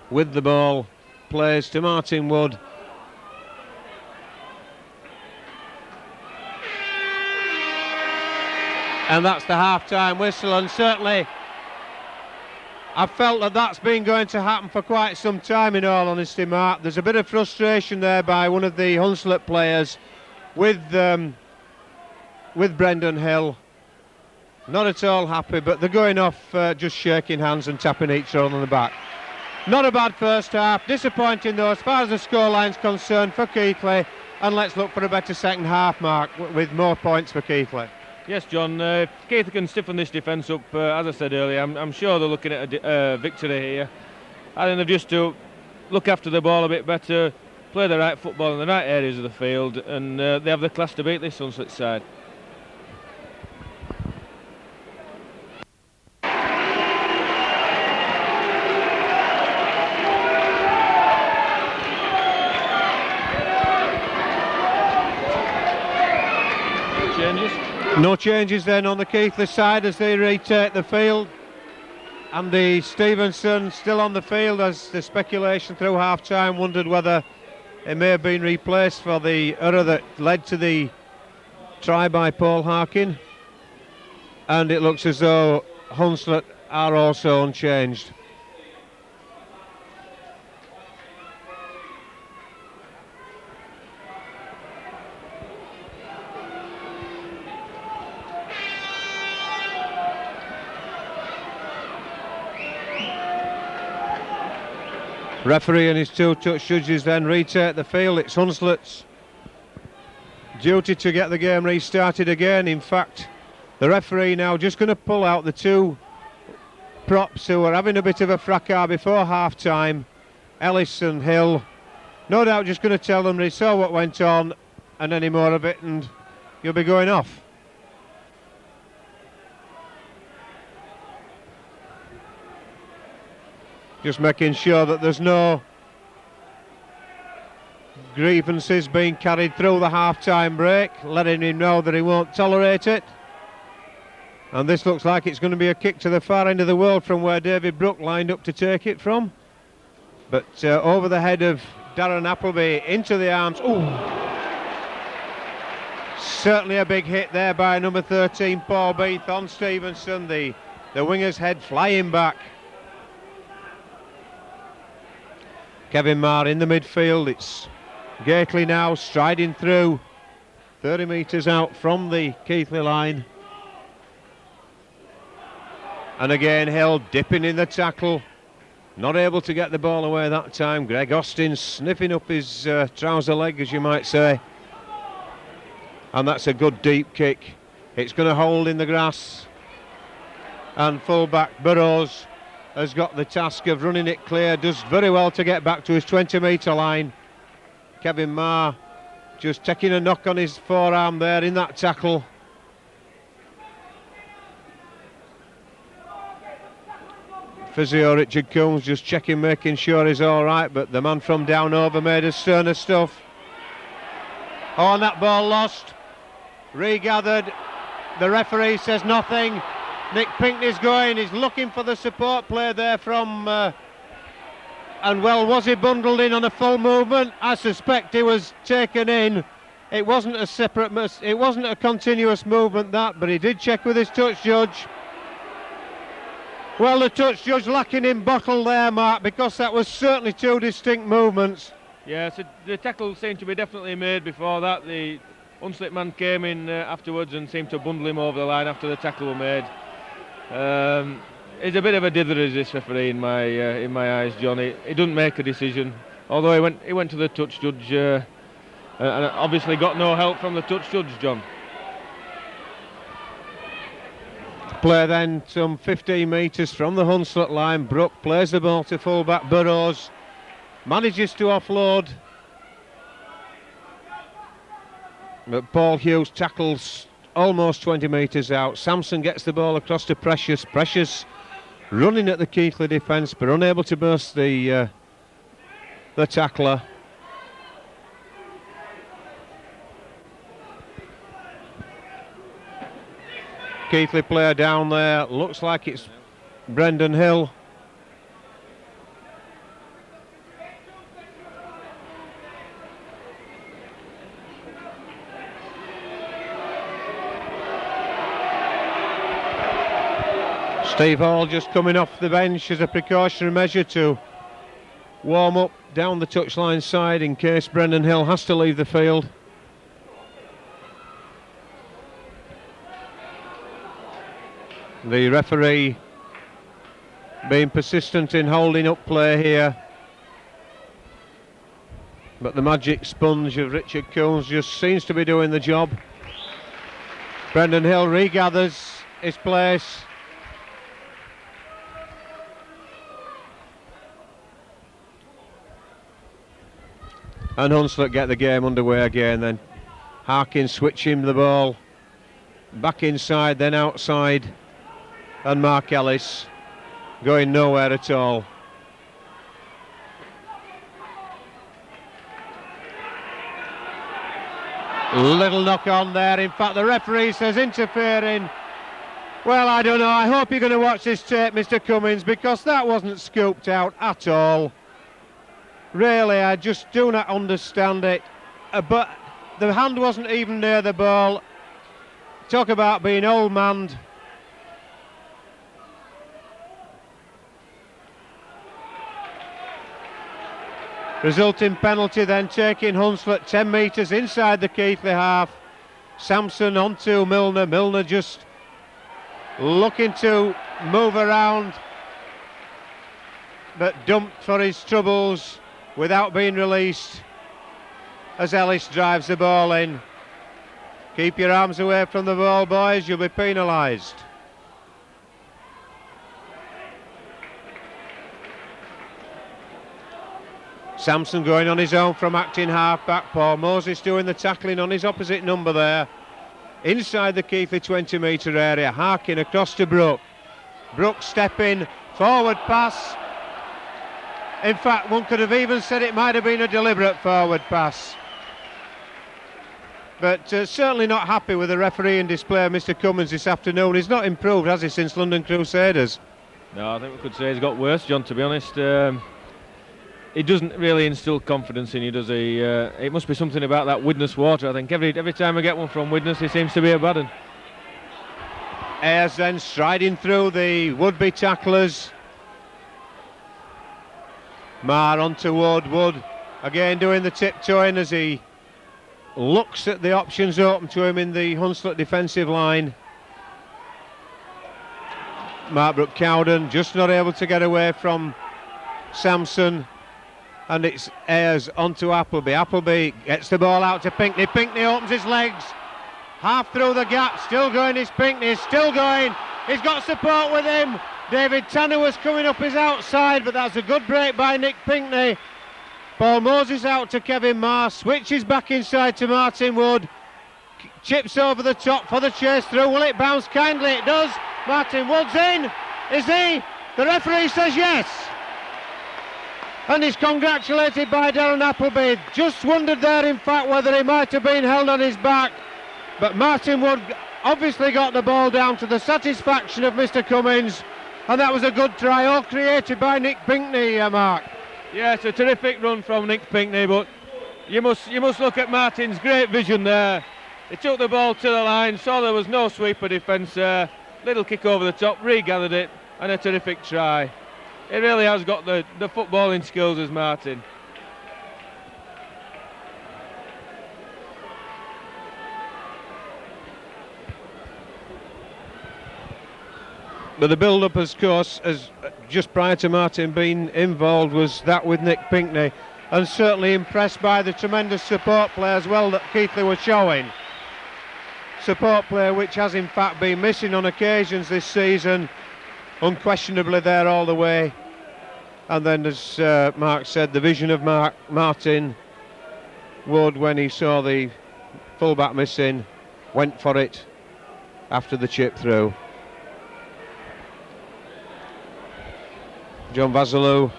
with the ball, plays to Martin Wood. And that's the half-time whistle, and certainly I felt that that's been going to happen for quite some time, in all honesty, Mark. There's a bit of frustration there by one of the Hunslet players with Brendan Hill. Not at all happy, but they're going off just shaking hands and tapping each other on the back. Not a bad first half, disappointing though as far as the scoreline's concerned for Keighley, and let's look for a better second half, Mark, with more points for Keighley. Yes, John, if Keighley can stiffen this defence up, as I said earlier, I'm sure they're looking at a victory here. I think they've just to look after the ball a bit better, play the right football in the right areas of the field, and they have the class to beat this Hunslet side. No changes then on the Keighley side as they retake the field. Andy Stevenson still on the field as the speculation through half-time wondered whether it may have been replaced for the error that led to the try by Paul Harkin. And it looks as though Hunslet are also unchanged. Referee and his 2 touch judges then retake the field. It's Hunslet's duty to get the game restarted again. In fact, The referee now just going to pull out the two props who are having a bit of a fracas before half-time. Ellis and Hill, no doubt just going to tell them they saw what went on and any more of it and you'll be going off. Just making sure that there's no grievances being carried through the half-time break, letting him know that he won't tolerate it. And this looks like it's going to be a kick to the far end of the world from where David Brooke lined up to take it from. But over the head of Darren Appleby, into the arms. Ooh! Certainly a big hit there by number 13, Paul Beath, on Stevenson. The winger's head flying back. Kevin Marr in the midfield. It's Keighley now striding through 30 metres out from the Keighley line. And again Hill dipping in the tackle, not able to get the ball away that time. Greg Austin sniffing up his trouser leg, as you might say. And that's a good deep kick. It's going to hold in the grass. And full-back Burrows has got the task of running it clear, does very well to get back to his 20-metre line. Kevin Marr just taking a knock on his forearm there in that tackle. Physio Richard Coombs just checking, making sure he's all right, but the man from down over made a sterner stuff. Oh, and that ball lost, regathered. The referee says nothing. Nick Pinkney's going, he's looking for the support play there from and well, was he bundled in on a full movement? I suspect he was taken in. It wasn't a separate, it wasn't a continuous movement that, but he did check with his touch judge. Well, the touch judge lacking in bottle there, Mark, because that was certainly two distinct movements. Yeah, so the tackle seemed to be definitely made before that. The hunslet man came in afterwards and seemed to bundle him over the line after the tackle was made. He's a bit of a dither, is this referee, in my eyes, John. He doesn't make a decision, although he went to the touch judge and obviously got no help from the touch judge, John. Play then some 15 metres from the hunslet line. Brooke plays the ball to full-back Burrows, manages to offload, but Paul Hughes tackles almost 20 metres out. Sampson gets the ball across to Precious. Precious running at the Keighley defence but unable to burst the tackler. Keighley player down there, looks like it's Brendan Hill. Steve Hall just coming off the bench as a precautionary measure to warm up down the touchline side in case Brendan Hill has to leave the field. The referee being persistent in holding up play here, but the magic sponge of Richard Coombs just seems to be doing the job. Brendan Hill regathers his place. And Hunslet get the game underway again then. Harkin switching the ball back inside, then outside. And Mark Ellis going nowhere at all. Little knock on there. In fact, the referee says interfering. Well, I don't know. I hope you're going to watch this tape, Mr. Cummins, because that wasn't scooped out at all. Really, I just do not understand it. But the hand wasn't even near the ball. Talk about being old-manned. Resulting penalty then taking Hunslet 10 metres inside the Keighley half. Sampson onto Milner. Milner just looking to move around, but dumped for his troubles without being released as Ellis drives the ball in. Keep your arms away from the ball, boys, you'll be penalised. Sampson going on his own from acting half-back. Paul Moses doing the tackling on his opposite number there. Inside the Keighley 20-metre area. Harkin across to Brook. Brook stepping, forward pass. In fact, one could have even said it might have been a deliberate forward pass. But certainly not happy with the refereeing display of Mr. Cummins this afternoon. He's not improved, has he, since London Crusaders? No, I think we could say he's got worse, John, to be honest. He doesn't really instill confidence in you, does he? It must be something about that Widnes water. I think every time I get one from Widnes, he seems to be a bad one. Ayres then striding through the would-be tacklers. Marr onto Wood. Wood again doing the tiptoeing as he looks at the options open to him in the Hunslet defensive line. Mark Brooke-Cowden just not able to get away from Sampson. And it's Ayres onto Appleby. Appleby gets the ball out to Pinkney. Pinkney opens his legs. Half through the gap. Still going is Pinkney. Still going. He's got support with him. David Tanner was coming up his outside, but that's a good break by Nick Pinkney. Paul Moses out to Kevin Marr. Switches back inside to Martin Wood. Chips over the top for the chase through. Will it bounce kindly? It does. Martin Wood's in. Is he? The referee says yes. And he's congratulated by Darren Appleby. Just wondered there, in fact, whether he might have been held on his back. But Martin Wood obviously got the ball down to the satisfaction of Mr. Cummins. And that was a good try, all created by Nick Pinkney, Mark. Yeah, it's a terrific run from Nick Pinkney, but you must look at Martin's great vision there. He took the ball to the line, saw there was no sweeper defence there. Little kick over the top, regathered it, and a terrific try. He really has got the footballing skills as Martin. But the build-up, of course, as just prior to Martin being involved, was that with Nick Pinkney, and certainly impressed by the tremendous support play as well that Keighley were showing. Support play which has in fact been missing on occasions this season, unquestionably there all the way. And then, as Mark said, the vision of Martin Wood when he saw the fullback missing, went for it after the chip through. John Vasilou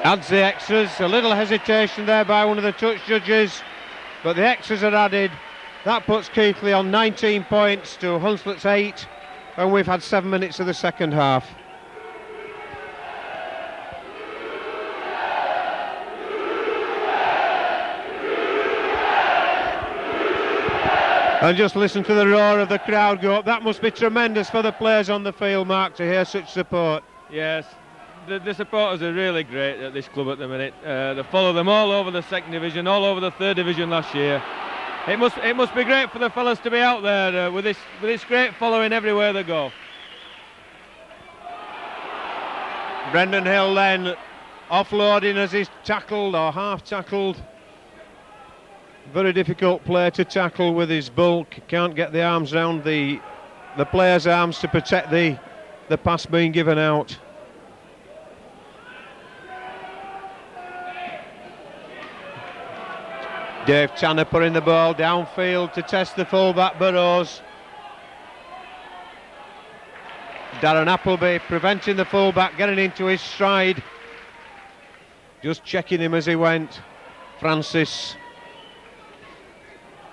adds the extras. A little hesitation there by one of the touch judges, but the extras are added. That puts Keighley on 19 points to Hunslet's 8, and we've had 7 minutes of the second half. And just listen to the roar of the crowd go up. That must be tremendous for the players on the field, Mark, to hear such support. Yes, the supporters are really great at this club at the minute. They follow them all over the second division, all over the third division last year. It must be great for the fellas to be out there with this great following everywhere they go. Brendan Hill then offloading as he's tackled or half tackled. Very difficult play to tackle with his bulk. Can't get the arms round the player's arms to protect the pass being given out. Dave Tanner putting the ball downfield to test the fullback Burrows. Darren Appleby preventing the fullback getting into his stride. Just checking him as he went. Francis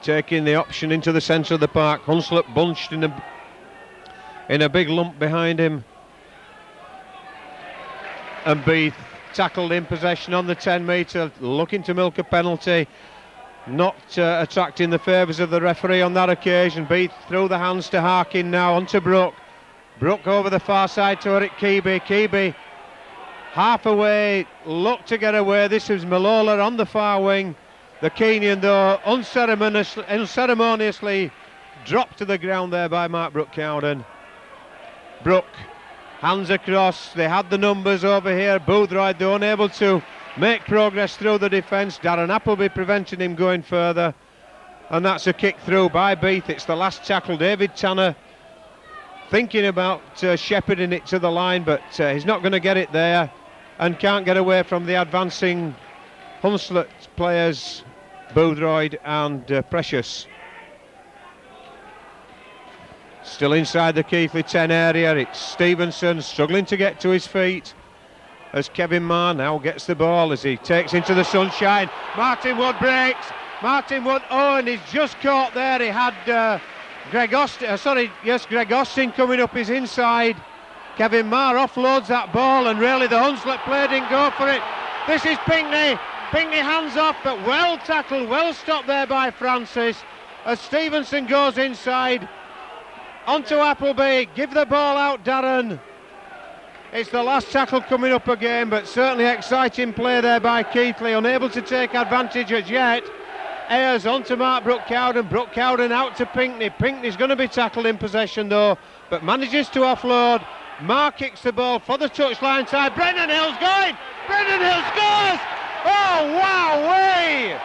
taking the option into the centre of the park. Hunslet bunched in a big lump behind him. And Beath tackled in possession on the 10 metre, looking to milk a penalty. Not attracting the favours of the referee on that occasion. Beath through the hands to Harkin now, onto Brook. Brook over the far side to Eric Keighley. Keighley half away, looked to get away. This is Malola on the far wing. The Kenyan, though, unceremoniously dropped to the ground there by Mark Brooke-Cowden. Brook, hands across. They had the numbers over here. Boothroyd, though, unable to make progress through the defence. Darren Appleby preventing him going further, and that's a kick through by Beath. It's the last tackle. David Tanner thinking about shepherding it to the line, but he's not going to get it there, and can't get away from the advancing Hunslet players, Boothroyd and Precious. Still inside the Keighley 10 area. It's Stevenson struggling to get to his feet as Kevin Marr now gets the ball as he takes into the sunshine. Martin Wood breaks. Martin Wood, and he's just caught there. He had Greg Austin coming up his inside. Kevin Marr offloads that ball, and really the Hunslet player didn't go for it. This is Pinckney. Pinckney hands off, but well tackled, well stopped there by Francis as Stevenson goes inside onto Appleby. Give the ball out, Darren. It's the last tackle coming up again, but certainly exciting play there by Keighley, unable to take advantage as yet. Ayres onto Mark Brook-Cowden. Brook-Cowden out to Pinckney. Pinckney's going to be tackled in possession though, but manages to offload. Marr kicks the ball for the touchline side. Brendan Hill's going. Brendan Hill scores. Oh wow, way!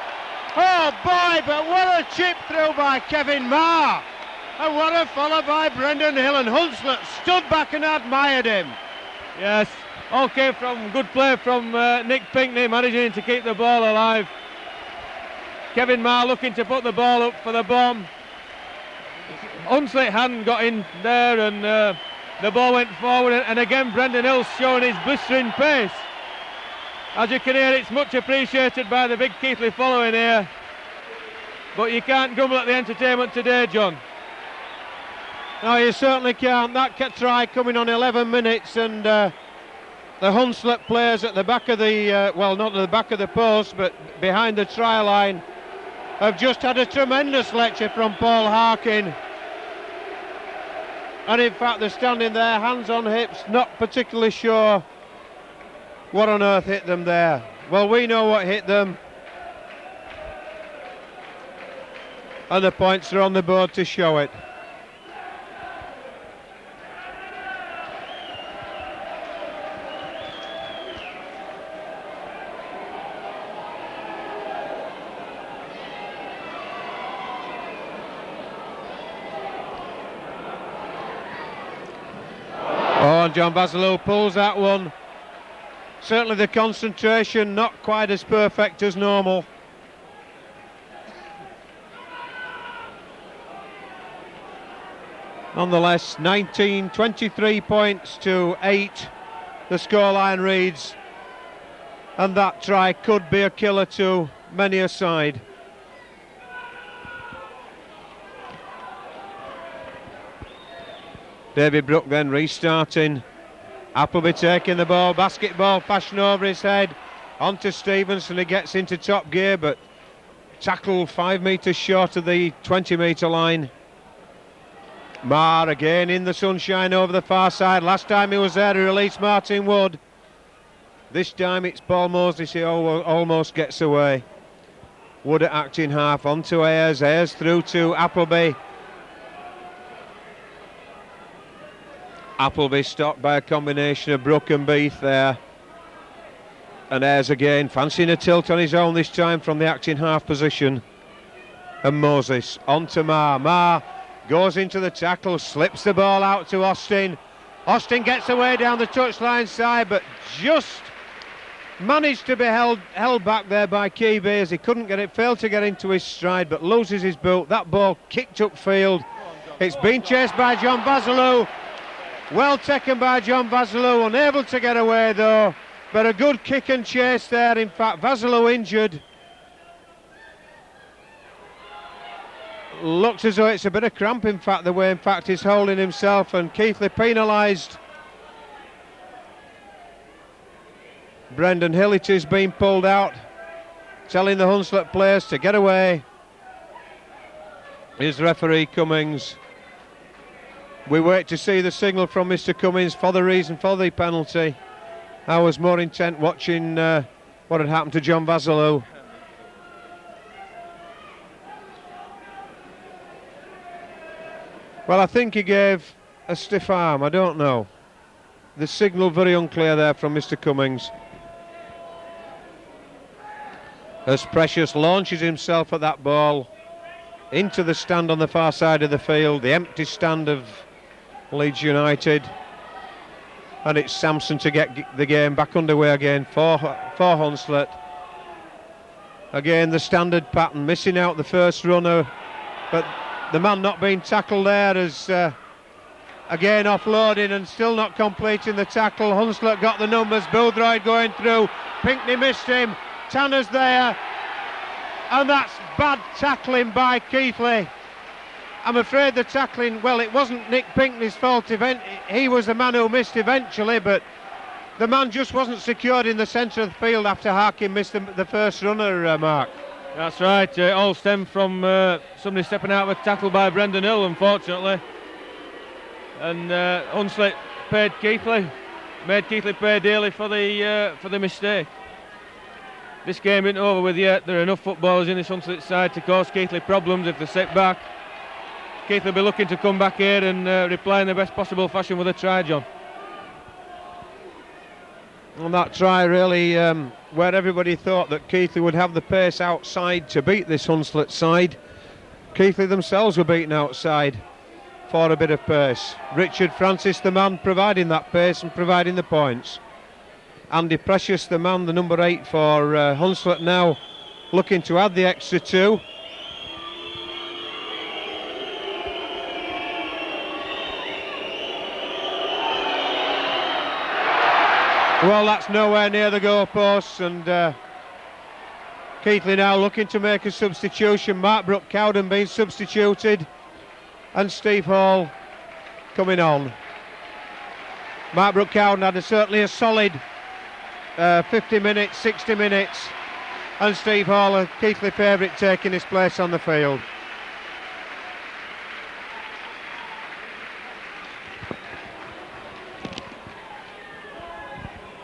Oh boy, but what a chip through by Kevin Marr, and what a follow by Brendan Hill, and Hunslet stood back and admired him. Yes, all came from good play from Nick Pinckney, managing to keep the ball alive. Kevin Marr looking to put the ball up for the bomb. Hunslet hadn't got in there, and the ball went forward, and again Brendan Hill showing his blistering pace. As you can hear, it's much appreciated by the big Keighley following here, but you can't grumble at the entertainment today, John. No, you certainly can't. That try coming on 11 minutes, and the Hunslet players at the back of the, not at the back of the post, but behind the try line, have just had a tremendous lecture from Paul Harkin. And in fact, they're standing there, hands on hips, not particularly sure what on earth hit them there. Well, we know what hit them. And the points are on the board to show it. Oh, and John Basilou pulls that one. Certainly the concentration not quite as perfect as normal. Nonetheless, 23 points to 8, the scoreline reads, and that try could be a killer to many a side. David Brook then restarting. Appleby taking the ball, basketball fashion over his head, onto Stevenson. He gets into top gear, but tackled 5 metres short of the 20-metre line. Marr again in the sunshine over the far side. Last time he was there to release Martin Wood. This time it's Paul Moses who almost gets away. Wood at acting half, onto Ayres. Ayres through to Appleby. Appleby stopped by a combination of Brook and Beath there. And Ayres again, fancying a tilt on his own this time from the acting half position. And Moses onto Marr. Marr goes into the tackle, slips the ball out to Austin. Austin gets away down the touchline side, but just managed to be held back there by Keighley as he couldn't get it, failed to get into his stride, but loses his boot. That ball kicked upfield. It's been chased by John Basilou. Well taken by John Basilou, unable to get away though, but a good kick and chase there. In fact, Basilou injured. Looks as though it's a bit of cramp, in fact, the way in fact he's holding himself, and Keighley penalised. Brendan Hill, it is being pulled out, telling the Hunslet players to get away. Here's referee Cummings. We wait to see the signal from Mr. Cummings for the reason for the penalty. I was more intent watching what had happened to John Basilou. Well, I think he gave a stiff arm, I don't know. The signal very unclear there from Mr. Cummings. as Precious launches himself at that ball into the stand on the far side of the field, the empty stand of Leeds United, and it's Sampson to get the game back underway again for Hunslet. Again the standard pattern, missing out the first runner, but the man not being tackled there is again offloading and still not completing the tackle. Hunslet got the numbers, Boothroyd going through, Pinckney missed him, Tanner's there, and that's bad tackling by Keighley. I'm afraid the tackling, well, it wasn't Nick Pinckney's fault, he was the man who missed eventually, but the man just wasn't secured in the centre of the field after Harkin missed the first runner, Mark. That's right, it all stemmed from somebody stepping out of a tackle by Brendan Hill, unfortunately. And Hunslet made Keighley pay dearly for the mistake. This game isn't over with yet. There are enough footballers in this Hunslet side to cause Keighley problems if they sit back. Keighley will be looking to come back here and reply in the best possible fashion with a try, John. On that try, really, where everybody thought that Keighley would have the pace outside to beat this Hunslet side, Keighley themselves were beaten outside for a bit of pace. Richard Francis, the man providing that pace and providing the points. Andy Precious, the man, the number 8 for Hunslet, now looking to add the extra 2. Well, that's nowhere near the goalposts, and Keighley now looking to make a substitution. Mark Brooke-Cowden being substituted, and Steve Hall coming on. Mark Brooke-Cowden had certainly a solid 50 minutes, 60 minutes, and Steve Hall, a Keighley favourite, taking his place on the field.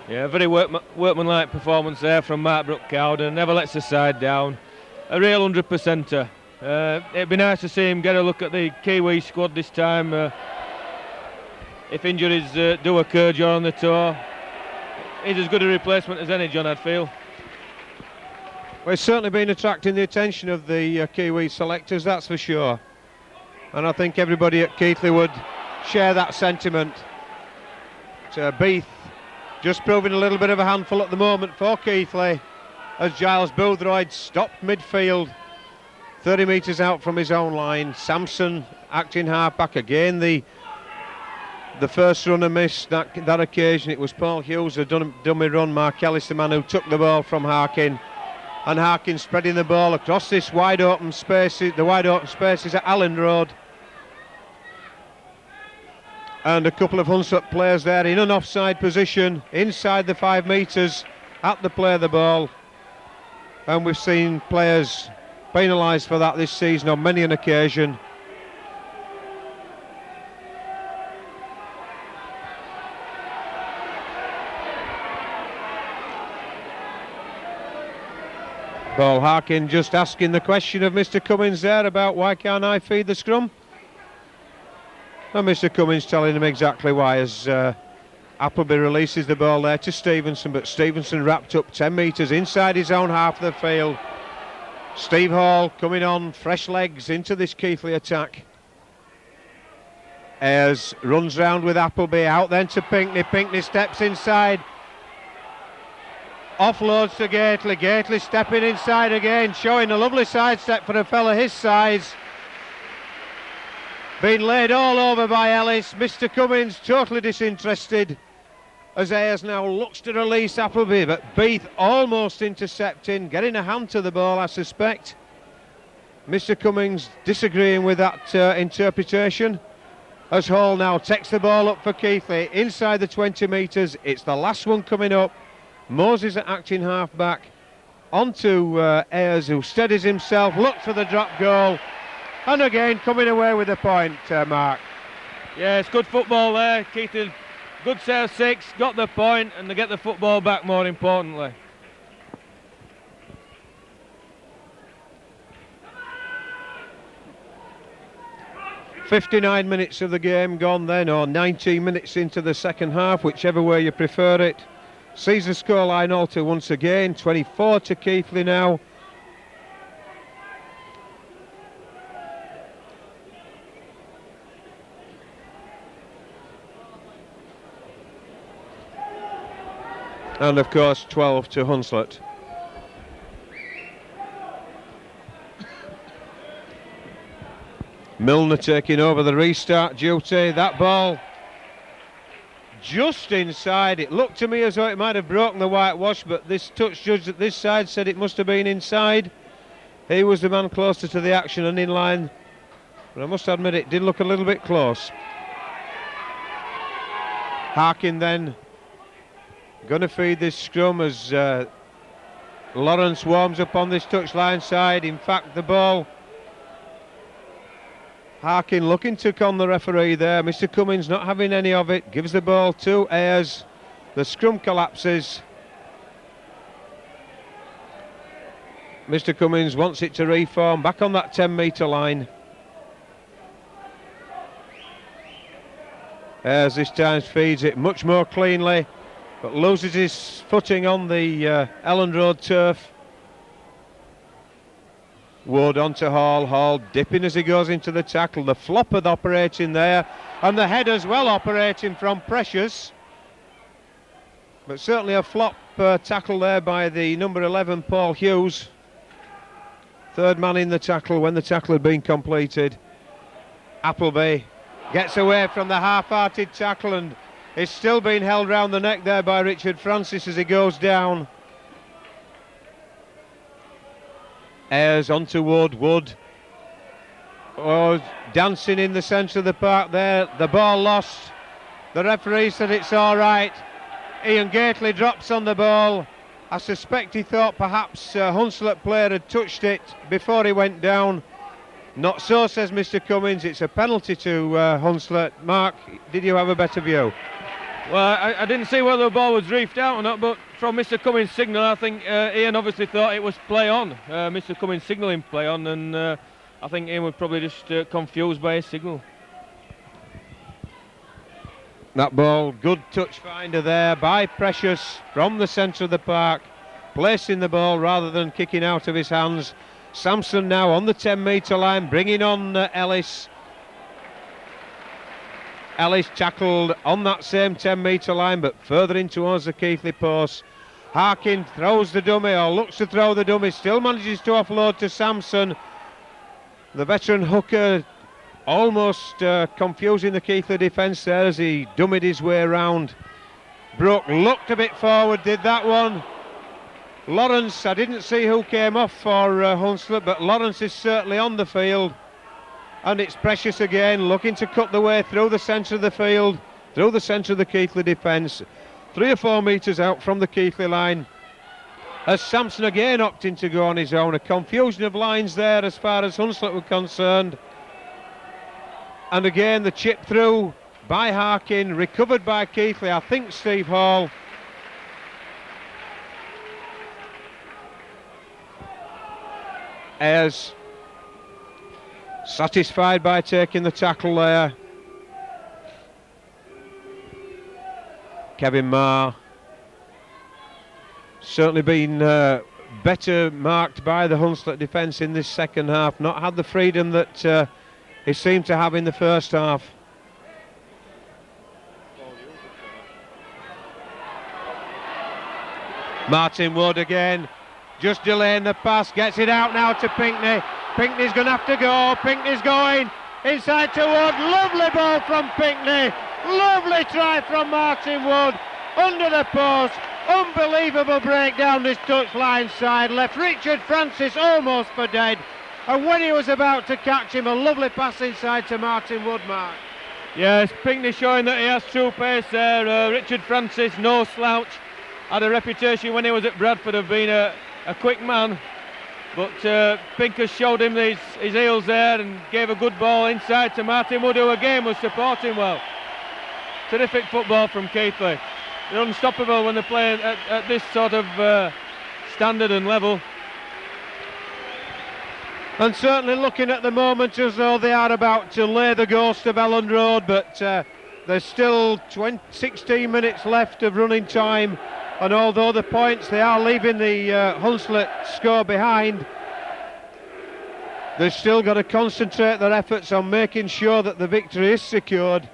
Yeah, very workmanlike performance there from Mark Brooke-Cowden. Never lets the side down. A real 100%er. It'd be nice to see him get a look at the Kiwi squad this time. If injuries do occur during the tour, he's as good a replacement as any, John, I'd feel. Well, he's certainly been attracting the attention of the Kiwi selectors, that's for sure. And I think everybody at Keighley would share that sentiment. Beath just proving a little bit of a handful at the moment for Keighley, as Giles Boothroyd stopped midfield, 30 metres out from his own line. Sampson acting half-back again. The first runner missed that occasion. It was Paul Hughes, a dummy run. Mark Ellis, the man who took the ball from Harkin, and Harkin spreading the ball across this wide open spaces at Allen Road. And a couple of Hunslet players there in an offside position inside the 5 metres at the play of the ball, and we've seen players penalised for that this season on many an occasion. Paul Harkin just asking the question of Mr. Cummins there about why can't I feed the scrum? And Mr. Cummins telling him exactly why, as Appleby releases the ball there to Stevenson, but Stevenson wrapped up 10 metres inside his own half of the field. Steve Hall coming on, fresh legs into this Keighley attack. Ayres runs round with Appleby, out then to Pinckney. Pinckney steps inside, offloads to Gately. Gately stepping inside again, showing a lovely sidestep for a fella his size. Being laid all over by Ellis. Mr. Cummins totally disinterested as Ayres now looks to release Appleby, but Beath almost intercepting, getting a hand to the ball, I suspect. Mr. Cummins disagreeing with that interpretation, as Hall now takes the ball up for Keighley inside the 20 metres. It's the last one coming up. Moses at acting half-back onto Ayres, who steadies himself, looks for the drop goal, and again coming away with the point, Mark. Yeah, it's good football there. Keighley, good set of 6, got the point, and they get the football back more importantly. "59 minutes of the game gone then, or 19 minutes into the second half, whichever way you prefer it. Sees the scoreline alter once again, 24 to Keighley now, And of course 12 to Hunslet. Milner taking over the restart duty. That ball just inside. It looked to me as though it might have broken the whitewash, but this touch judge at this side said it must have been inside. He was the man closer to the action and in line, but I must admit it did look a little bit close. Harkin then going to feed this scrum as Lawrence warms up on this touchline side. In fact, the ball, Harkin looking to con the referee there. Mr. Cummins not having any of it, gives the ball to Ayres. The scrum collapses. Mr. Cummins wants it to reform back on that 10-metre line. Ayres this time feeds it much more cleanly, but loses his footing on the Elland Road turf. Wood onto Hall, Hall dipping as he goes into the tackle. The flopper operating there, and the head as well operating from Precious. But certainly a flop tackle there by the number 11, Paul Hughes. Third man in the tackle when the tackle had been completed. Appleby gets away from the half-hearted tackle and is still being held round the neck there by Richard Francis as he goes down. Ayres onto Wood. Wood dancing in the centre of the park there. The ball lost. The referee said it's all right. Ian Gately drops on the ball. I suspect he thought perhaps Hunslet player had touched it before he went down. Not so, says Mr. Cummins. It's a penalty to Hunslet. Mark, did you have a better view? Well, I didn't see whether the ball was reefed out or not, but from Mr. Cummins' signal, I think Ian obviously thought it was play on. Mr. Cummins signalling play on, and I think Ian was probably just confused by his signal. That ball, good touch finder there by Precious from the centre of the park, placing the ball rather than kicking out of his hands. Sampson now on the 10-metre line, bringing on Ellis. Ellis tackled on that same 10-metre line, but further in towards the Keighley post. Harkin throws the dummy, or looks to throw the dummy, still manages to offload to Sampson. The veteran hooker almost confusing the Keighley defence there as he dummied his way around. Brooke looked a bit forward, did that one. Lawrence, I didn't see who came off for Hunslet, but Lawrence is certainly on the field. And it's Precious again, looking to cut the way through the centre of the field, through the centre of the Keighley defence. 3 or 4 metres out from the Keighley line. As Sampson again opting to go on his own. A confusion of lines there as far as Hunslet were concerned. And again the chip through by Harkin, recovered by Keighley, I think Steve Hall. Ayres satisfied by taking the tackle there. Kevin Marr certainly been better marked by the Hunslet defence in this second half, not had the freedom that he seemed to have in the first half. Martin Wood again, just delaying the pass, gets it out now to Pinkney. Pinkney's going to have to go. Pinkney's going inside to Wood. Lovely ball from Pinkney. Lovely try from Martin Wood. Under the post. Unbelievable break down this touchline side. Left Richard Francis almost for dead. And when he was about to catch him, a lovely pass inside to Martin Wood, Mark. Yes, Pinkney showing that he has true pace there. Richard Francis, no slouch. Had a reputation when he was at Bradford of being a quick man. But Pinker showed him his heels there and gave a good ball inside to Martin Wood, who again was supporting well. Terrific football from Keighley. They're unstoppable when they're playing at this sort of standard and level. And certainly looking at the moment as though they are about to lay the ghost of Elland Road, but there's still 16 minutes left of running time. And although the points, they are leaving the Hunslet score behind, they've still got to concentrate their efforts on making sure that the victory is secured.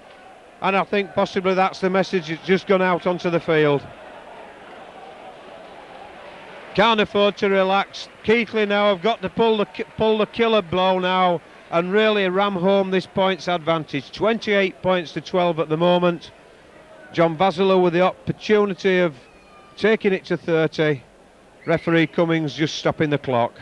And I think possibly that's the message that's just gone out onto the field. can't afford to relax. Keighley now have got to pull the killer blow now and really ram home this points advantage. 28 points to 12 at the moment. John Basilou with the opportunity of taking it to 30. Referee Cummings just stopping the clock.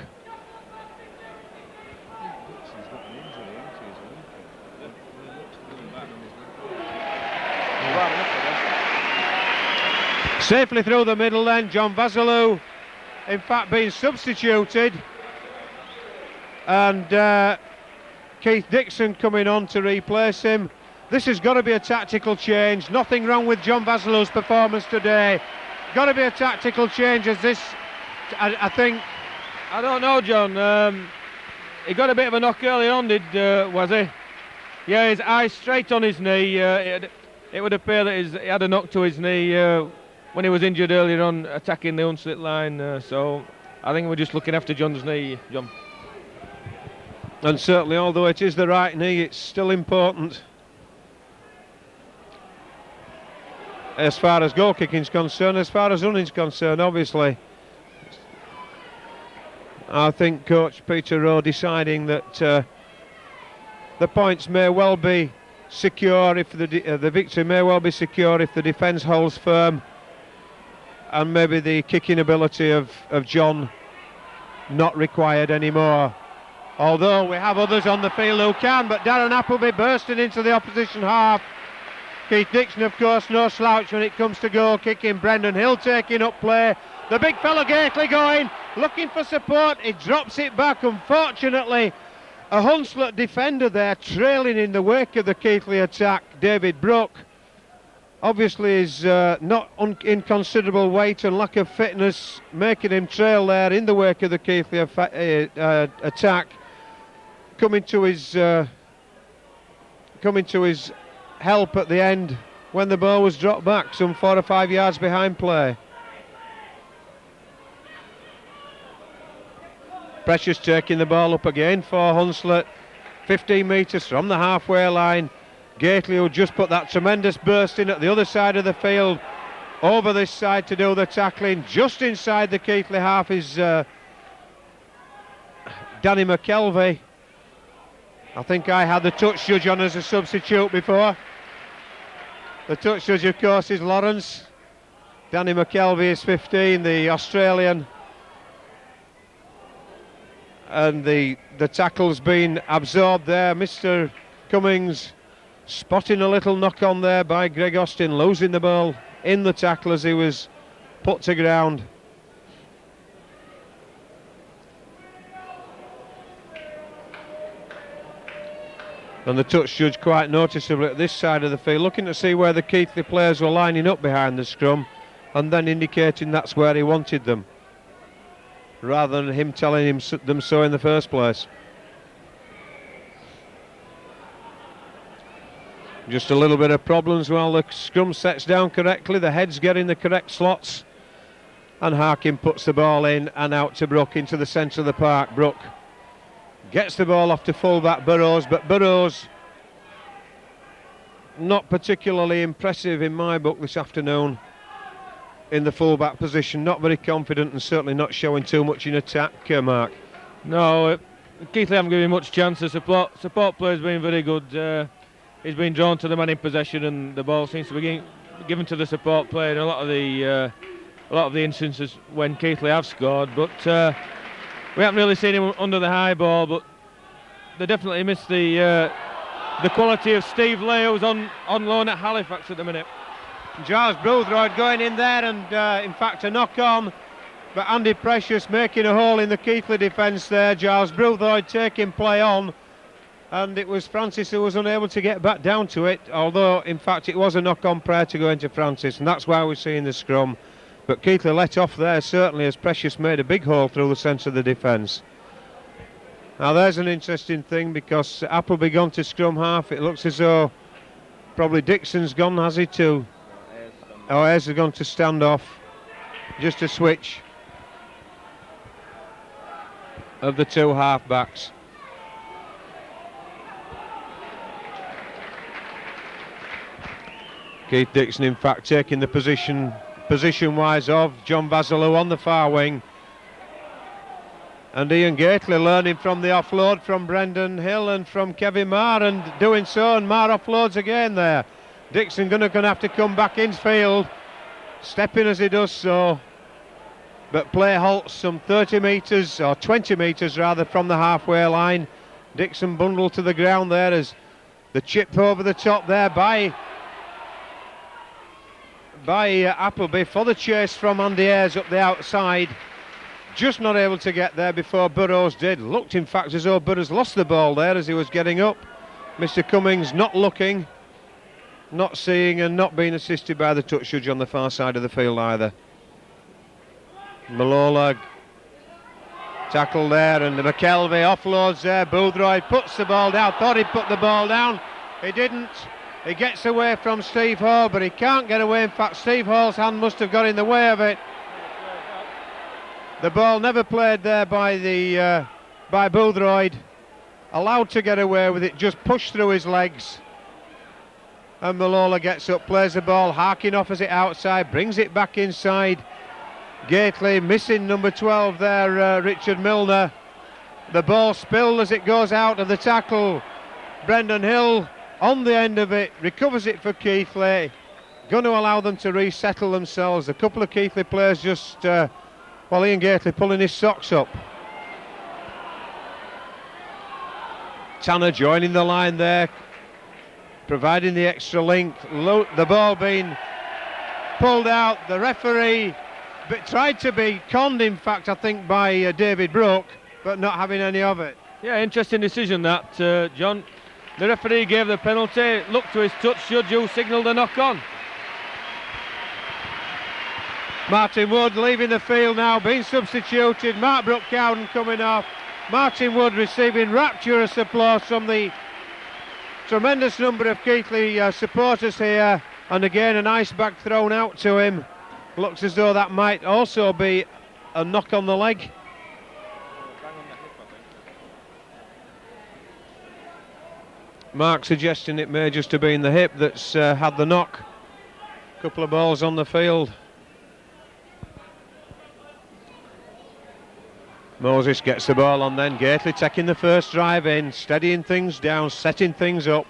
Safely through the middle then, John Basilou in fact being substituted, and Keith Dixon coming on to replace him. This has got to be a tactical change. Nothing wrong with John Basilou's performance today. Got to be a tactical change as this, I think. I don't know, John. He got a bit of a knock early on, was he? Yeah, his eye straight on his knee. It would appear that he had a knock to his knee when he was injured earlier on attacking the hunslet line. So I think we're just looking after John's knee, John. And certainly, although it is the right knee, it's still important. As far as goal kicking is concerned, as far as running is concerned, obviously. I think Coach Peter Rowe deciding that the points may well be secure if the victory may well be secure if the defence holds firm, and maybe the kicking ability of John not required anymore. Although we have others on the field who can, but Darren Appleby bursting into the opposition half. Keith Dixon, of course, no slouch when it comes to goal kicking. Brendan Hill taking up play. The big fella Keighley going, looking for support. He drops it back. Unfortunately, a hunslet defender there trailing in the wake of the Keighley attack. David Brook obviously is not in considerable weight and lack of fitness, making him trail there in the wake of the Keighley attack. Coming to his help at the end when the ball was dropped back some 4 or 5 yards behind play. Precious taking the ball up again for Hunslet, 15 metres from the halfway line. Keighley, who just put that tremendous burst in at the other side of the field, over this side to do the tackling. Just inside the Keighley half is Danny McKelvey. I think I had the touch judge on as a substitute before. The touch judge, of course, is Lawrence. Danny McKelvey is 15, the Australian. And the tackle's been absorbed there. Mr. Cummings spotting a little knock on there by Greg Austin, losing the ball in the tackle as he was put to ground. And the touch judge quite noticeably at this side of the field, looking to see where the Keighley players were lining up behind the scrum, and then indicating that's where he wanted them, rather than him telling them so in the first place. Just a little bit of problems while the scrum sets down correctly, the heads get in the correct slots, and Harkin puts the ball in and out to Brook into the centre of the park. Brook gets the ball off to full-back Burrows, but Burrows not particularly impressive in my book this afternoon in the full-back position, not very confident and certainly not showing too much in attack, Mark. No, Keighley haven't given him much chance. The support player's been very good. He's been drawn to the man in possession, and the ball seems to be given to the support player in a lot of the instances when Keighley have scored. But we haven't really seen him under the high ball. But they definitely missed the quality of Steve Leigh, who's on loan at Halifax at the minute. Giles Boothroyd going in there, and in fact a knock on, but Andy Precious making a hole in the Keighley defence there. Giles Boothroyd taking play on, and it was Francis who was unable to get back down to it, although in fact it was a knock on prior to going to Francis, and that's why we're seeing the scrum. But Keighley let off there certainly as Precious made a big hole through the centre of the defence. Now there's an interesting thing, because Appleby gone to scrum half. It looks as though probably Dixon's gone, has he too? Oh, Ayres has gone to stand off. Just a switch of the two half-backs. Keith Dixon, in fact, taking the position-wise of John Basilou on the far wing. And Ian Gately learning from the offload from Brendan Hill and from Kevin Marr, and doing so, and Marr offloads again there. Dixon going to have to come back infield, stepping as he does so. But play halts some 30 metres, or 20 metres rather, from the halfway line. Dixon bundled to the ground there as the chip over the top there by Appleby for the chase from Andy Ayres up the outside. Just not able to get there before Burrows did. Looked in fact as though Burrows lost the ball there as he was getting up. Mr Cummings not looking, not seeing, and not being assisted by the touch judge on the far side of the field either. Malola tackle there, and the McKelvey offloads there. Boothroyd puts the ball down. Thought he'd put the ball down. He didn't. He gets away from Steve Hall, but he can't get away. In fact, Steve Hall's hand must have got in the way of it. The ball never played there by Boothroyd. Allowed to get away with it, just pushed through his legs. And Malola gets up, plays the ball. Harkin offers it outside, brings it back inside. Gately missing number 12 there, Richard Milner. The ball spilled as it goes out of the tackle. Brendan Hill on the end of it, recovers it for Keighley. Going to allow them to resettle themselves. A couple of Keighley players just, Ian Gately pulling his socks up. Tanner joining the line there, providing the extra link. The ball being pulled out. The referee tried to be conned, in fact, I think, by David Brooke, but not having any of it. Yeah, interesting decision that, John. The referee gave the penalty, looked to his touch judge who signalled a knock-on. Martin Wood leaving the field now, being substituted. Mark Brooke-Cowden coming off. Martin Wood receiving rapturous applause from the tremendous number of Keighley supporters here. And again, an ice bag thrown out to him. Looks as though that might also be a knock on the leg. Mark suggesting it may just have been the hip that's had the knock. Couple of balls on the field. Moses gets the ball on then. Gately taking the first drive in, steadying things down, setting things up.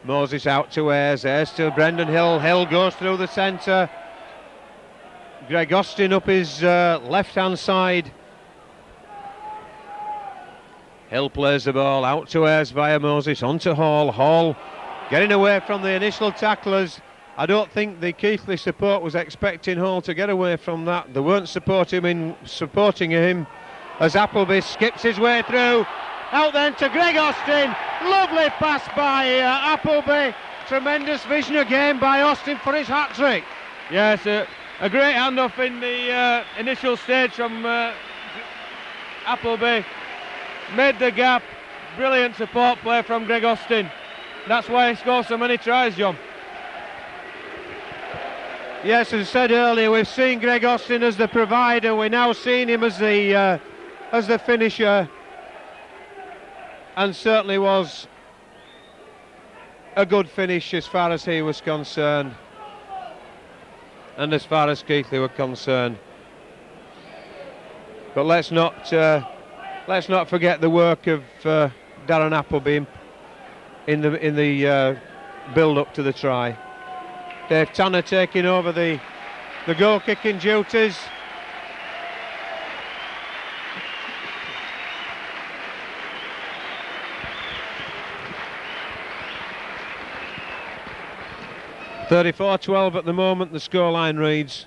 Moses out to Ayres, Ayres to Brendan Hill. Hill goes through the centre. Greg Austin up his left-hand side. Hill plays the ball out to Ayres via Moses, onto Hall. Hall getting away from the initial tacklers. I don't think the Keighley support was expecting Hall to get away from that. They weren't supporting him as Appleby skips his way through. Out then to Greg Austin. Lovely pass by Appleby. Tremendous vision again by Austin for his hat-trick. Yes, a great handoff in the initial stage from Appleby. Made the gap. Brilliant support play from Greg Austin. That's why he scores so many tries, John. Yes, as I said earlier, we've seen Greg Austin as the provider. We're now seeing him as the finisher. And certainly was a good finish as far as he was concerned. And as far as Keighley were concerned. But let's not forget the work of Darren Appleby in the build-up to the try. Dave Tanner taking over the goal-kicking duties. (34-12) at the moment, the scoreline reads.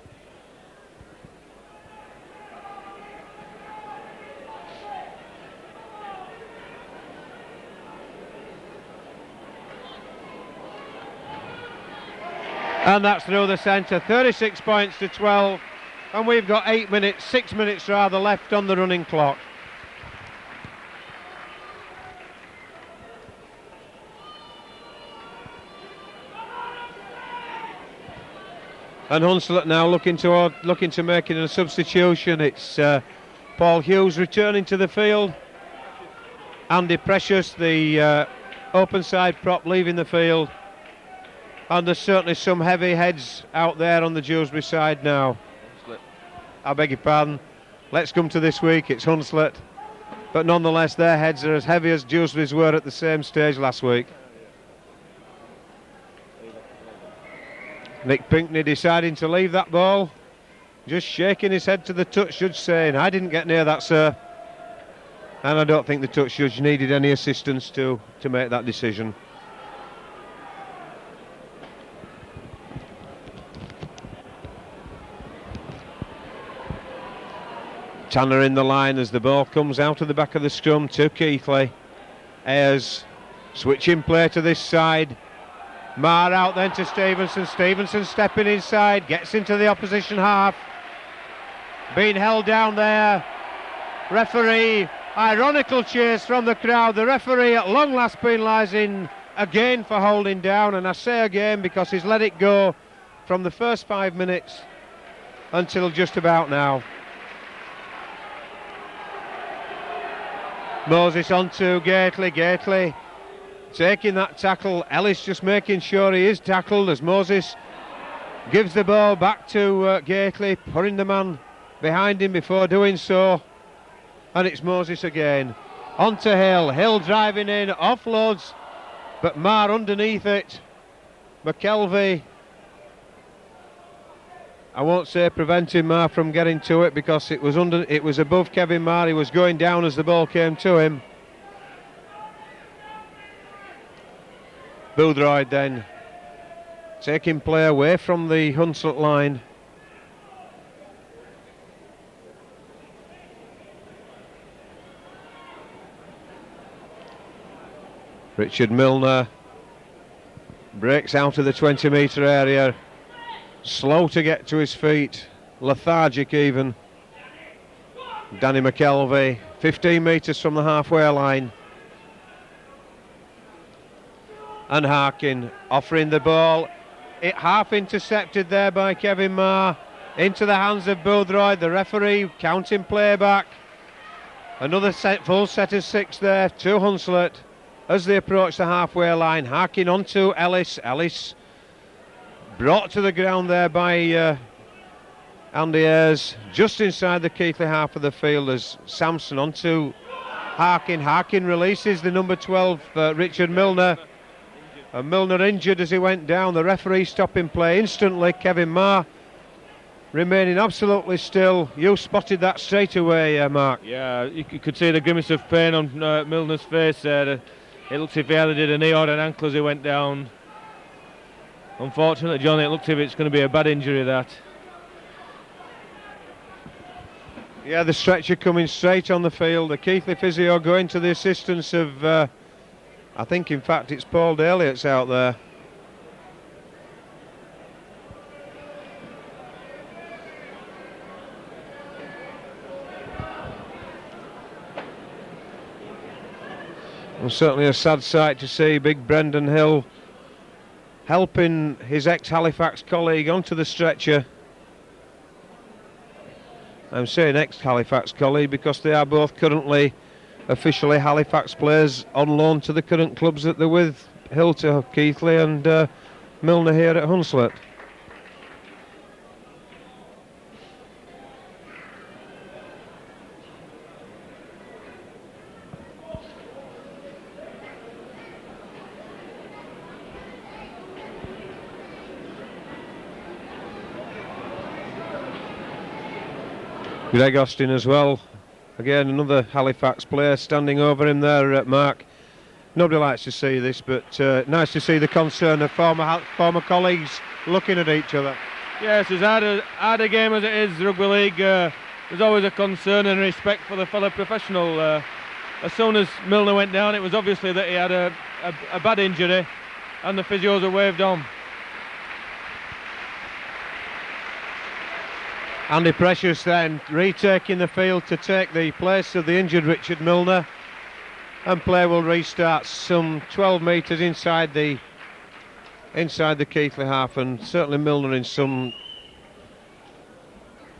And that's through the centre, 36 points to 12, and we've got 6 minutes left on the running clock. And Hunslet now looking to making a substitution. It's Paul Hughes returning to the field. Andy Precious, the open side prop, leaving the field. And there's certainly some heavy heads out there on the Dewsbury side now. I beg your pardon. Let's come to this week, it's Hunslet. But nonetheless, their heads are as heavy as Dewsbury's were at the same stage last week. Nick Pinkney deciding to leave that ball, just shaking his head to the touch judge saying, I didn't get near that, sir. And I don't think the touch judge needed any assistance to make that decision. Tanner in the line as the ball comes out of the back of the scrum to Keighley. Ayres switching play to this side. Marr out then to Stevenson. Stevenson stepping inside, gets into the opposition half. Being held down there. Referee, ironical cheers from the crowd. The referee at long last penalising again for holding down, and I say again because he's let it go from the first 5 minutes until just about now. Moses on to Gately. Gately taking that tackle. Ellis just making sure he is tackled as Moses gives the ball back to Gately, putting the man behind him before doing so. And it's Moses again. On to Hill. Hill driving in, offloads, but Marr underneath it. McKelvey, I won't say preventing Marr from getting to it because it was above Kevin Marr. He was going down as the ball came to him. Boothroyd then taking play away from the Hunslet line. Richard Milner breaks out of the 20-metre area. Slow to get to his feet, lethargic even. Danny McKelvey, 15 metres from the halfway line. And Harkin offering the ball. It half intercepted there by Kevin Marr. Into the hands of Boothroyd, the referee counting play back. Another full set of 6 there to Hunslet as they approach the halfway line. Harkin onto Ellis. Ellis brought to the ground there by Andy Ayres, just inside the Keighley half of the field as Sampson onto Harkin. Harkin releases the number 12, Richard Milner. And Milner injured as he went down. The referee stopping play instantly. Kevin Marr remaining absolutely still. You spotted that straight away, Mark. Yeah, you could see the grimace of pain on Milner's face there. It looked as if he either did a knee or an ankle as he went down. Unfortunately, John, it looks as if it's going to be a bad injury, that. Yeah, the stretcher coming straight on the field. The Keighley physio going to the assistance of, I think in fact it's Paul Daly that's out there. And certainly a sad sight to see big Brendan Hill helping his ex-Halifax colleague onto the stretcher. I'm saying ex-Halifax colleague because they are both currently officially Halifax players on loan to the current clubs that they're with. Hill to Keighley and Milner here at Hunslet. Greg Austin as well. Again, another Halifax player standing over him there at Mark. Nobody likes to see this, but nice to see the concern of former colleagues looking at each other. Yes, as hard a game as it is, rugby league, there's always a concern and respect for the fellow professional. As soon as Milner went down, it was obviously that he had a bad injury, and the physios are waved on. Andy Precious then retaking the field to take the place of the injured Richard Milner, and play will restart some 12 metres inside the Keighley half, and certainly Milner in some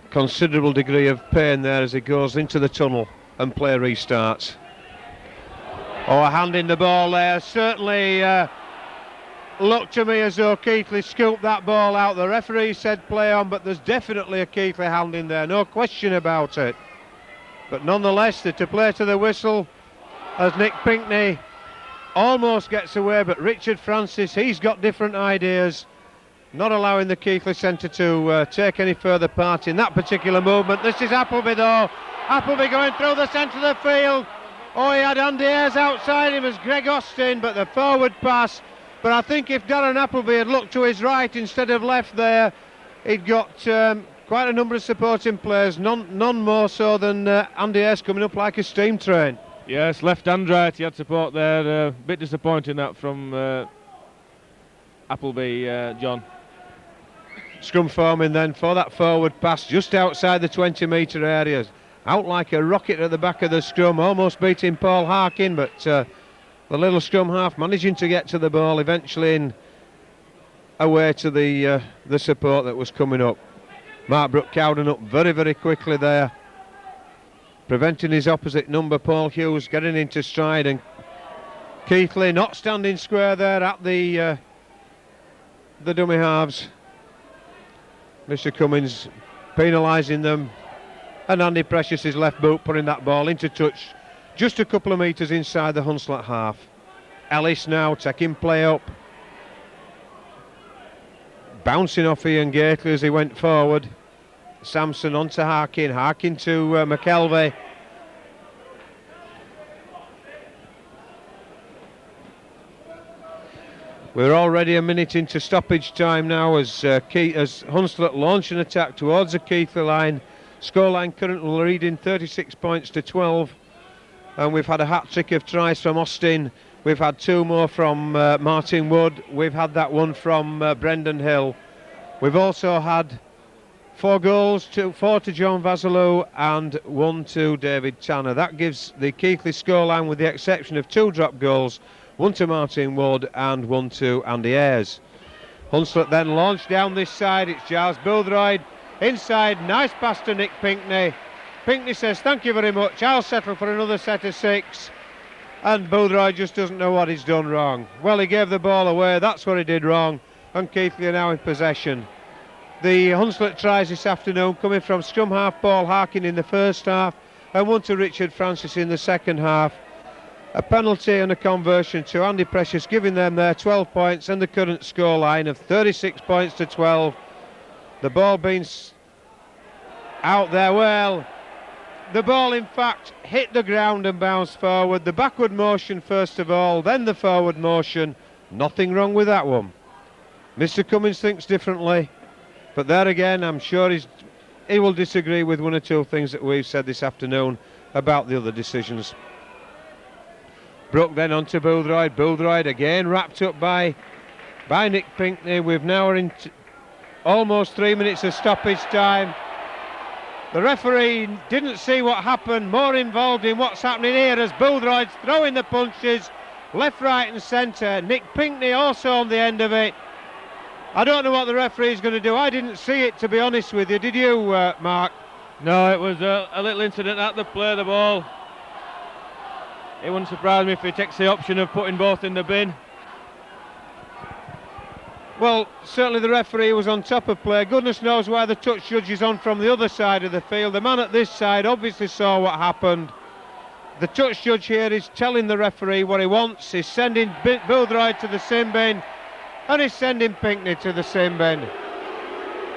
considerable degree of pain there as he goes into the tunnel, and play restarts. Oh, a hand in the ball there, certainly looked to me as though Keighley scooped that ball out. The referee said play on, but there's definitely a Keighley hand in there, no question about it. But nonetheless, they're to play to the whistle as Nick Pinkney almost gets away, but Richard Francis, he's got different ideas, not allowing the Keighley centre to take any further part in that particular movement. This is Appleby though. Appleby going through the centre of the field. Oh, he had Andy Ayres outside him as Greg Austin, but the forward pass. But I think if Darren Appleby had looked to his right instead of left there, he'd got quite a number of supporting players, none more so than Andy Ayres coming up like a steam train. Yes, left and right, he had support there. A bit disappointing that from Appleby, John. Scrum forming then for that forward pass just outside the 20-metre area. Out like a rocket at the back of the scrum, almost beating Paul Harkin, but the little scrum half managing to get to the ball, eventually in away to the support that was coming up. Mark Brook Cowden up very, very quickly there, preventing his opposite number, Paul Hughes, getting into stride, and Keighley not standing square there at the dummy halves. Mr. Cummins penalising them, and Andy Precious's left boot putting that ball into touch just a couple of metres inside the Hunslet half. Ellis now taking play up, bouncing off Ian Gately as he went forward. Sampson on to Harkin, Harkin to McKelvey. We're already a minute into stoppage time now as Hunslet launch an attack towards the Keighley line. Scoreline currently leading 36 points to 12, and we've had a hat-trick of tries from Austin. We've had two more from Martin Wood. We've had that one from Brendan Hill. We've also had 4 goals, 4 to John Vasilou and 1 to David Tanner. That gives the Keighley scoreline, with the exception of 2 drop goals, 1 to Martin Wood and 1 to Andy Ayres. Hunslet then launched down this side. It's Giles Boothroyd inside, nice pass to Nick Pinkney. Pinkney says thank you very much, I'll settle for another set of 6. And Boothroyd just doesn't know what he's done wrong. Well, he gave the ball away, that's what he did wrong, and Keighley are now in possession. The Hunslet tries this afternoon coming from scrum half Paul Harkin in the first half and 1 to Richard Francis in the second half. A penalty and a conversion to Andy Precious, giving them their 12 points and the current scoreline of 36 points to 12. The ball being out there, well, the ball in fact hit the ground and bounced forward. The backward motion first of all, then the forward motion. Nothing wrong with that one. Mr. Cummins thinks differently, but there again I'm sure he will disagree with 1 or 2 things that we've said this afternoon about the other decisions. Brook then on to Boothroyd. Boothroyd again wrapped up by Nick Pinkney. We've now in almost 3 minutes of stoppage time. The referee didn't see what happened, more involved in what's happening here as Boothroyd's throwing the punches left, right and centre. Nick Pinkney also on the end of it. I don't know what the referee's going to do. I didn't see it, to be honest with you. Did you, Mark? No, it was a little incident at the play of the ball. It wouldn't surprise me if he takes the option of putting both in the bin. Well, certainly the referee was on top of play. Goodness knows why the touch judge is on from the other side of the field. The man at this side obviously saw what happened. The touch judge here is telling the referee what he wants. He's sending Boothroyd to the sin bin, and he's sending Pinkney to the sin bin.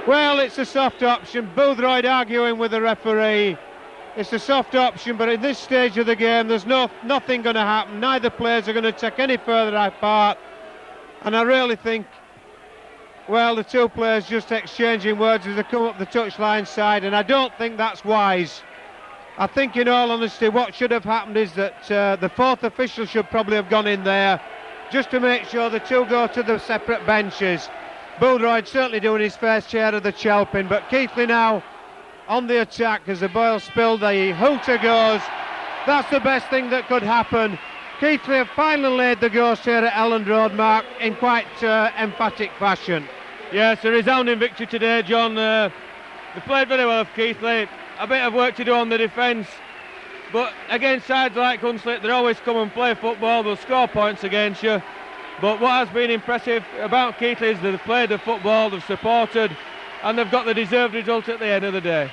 Well, it's a soft option. Boothroyd arguing with the referee. It's a soft option, but at this stage of the game, there's nothing going to happen. Neither players are going to take any further apart. And I really think, well, the 2 players just exchanging words as they come up the touchline side, and I don't think that's wise. I think, in all honesty, what should have happened is that the 4th official should probably have gone in there just to make sure the 2 go to the separate benches. Boothroyd certainly doing his fair share of the chelping, but Keighley now on the attack as the boil spilled, the hooter goes. That's the best thing that could happen. Keighley have finally laid the ghost here at Elland Road, Mark, in quite emphatic fashion. Yes, a resounding victory today, John. They played very well of Keighley. A bit of work to do on the defence, but against sides like Hunslet, they always come and play football. They'll score points against you. But what has been impressive about Keighley is they've played the football, they've supported, and they've got the deserved result at the end of the day.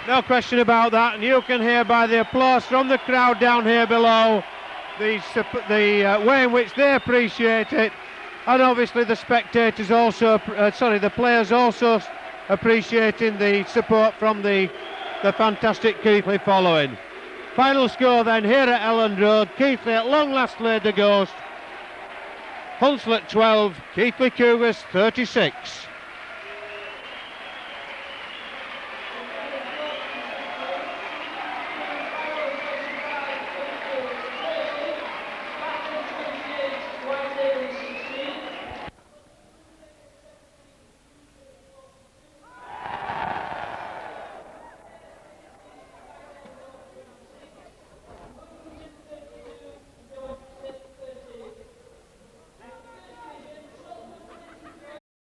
No question about that, and you can hear by the applause from the crowd down here below the way in which they appreciate it, and obviously the spectators also, the players also appreciating the support from the fantastic Keighley following. Final score then here at Elland Road. Keighley at long last laid the ghost. Hunslet 12, Keighley Cougars 36.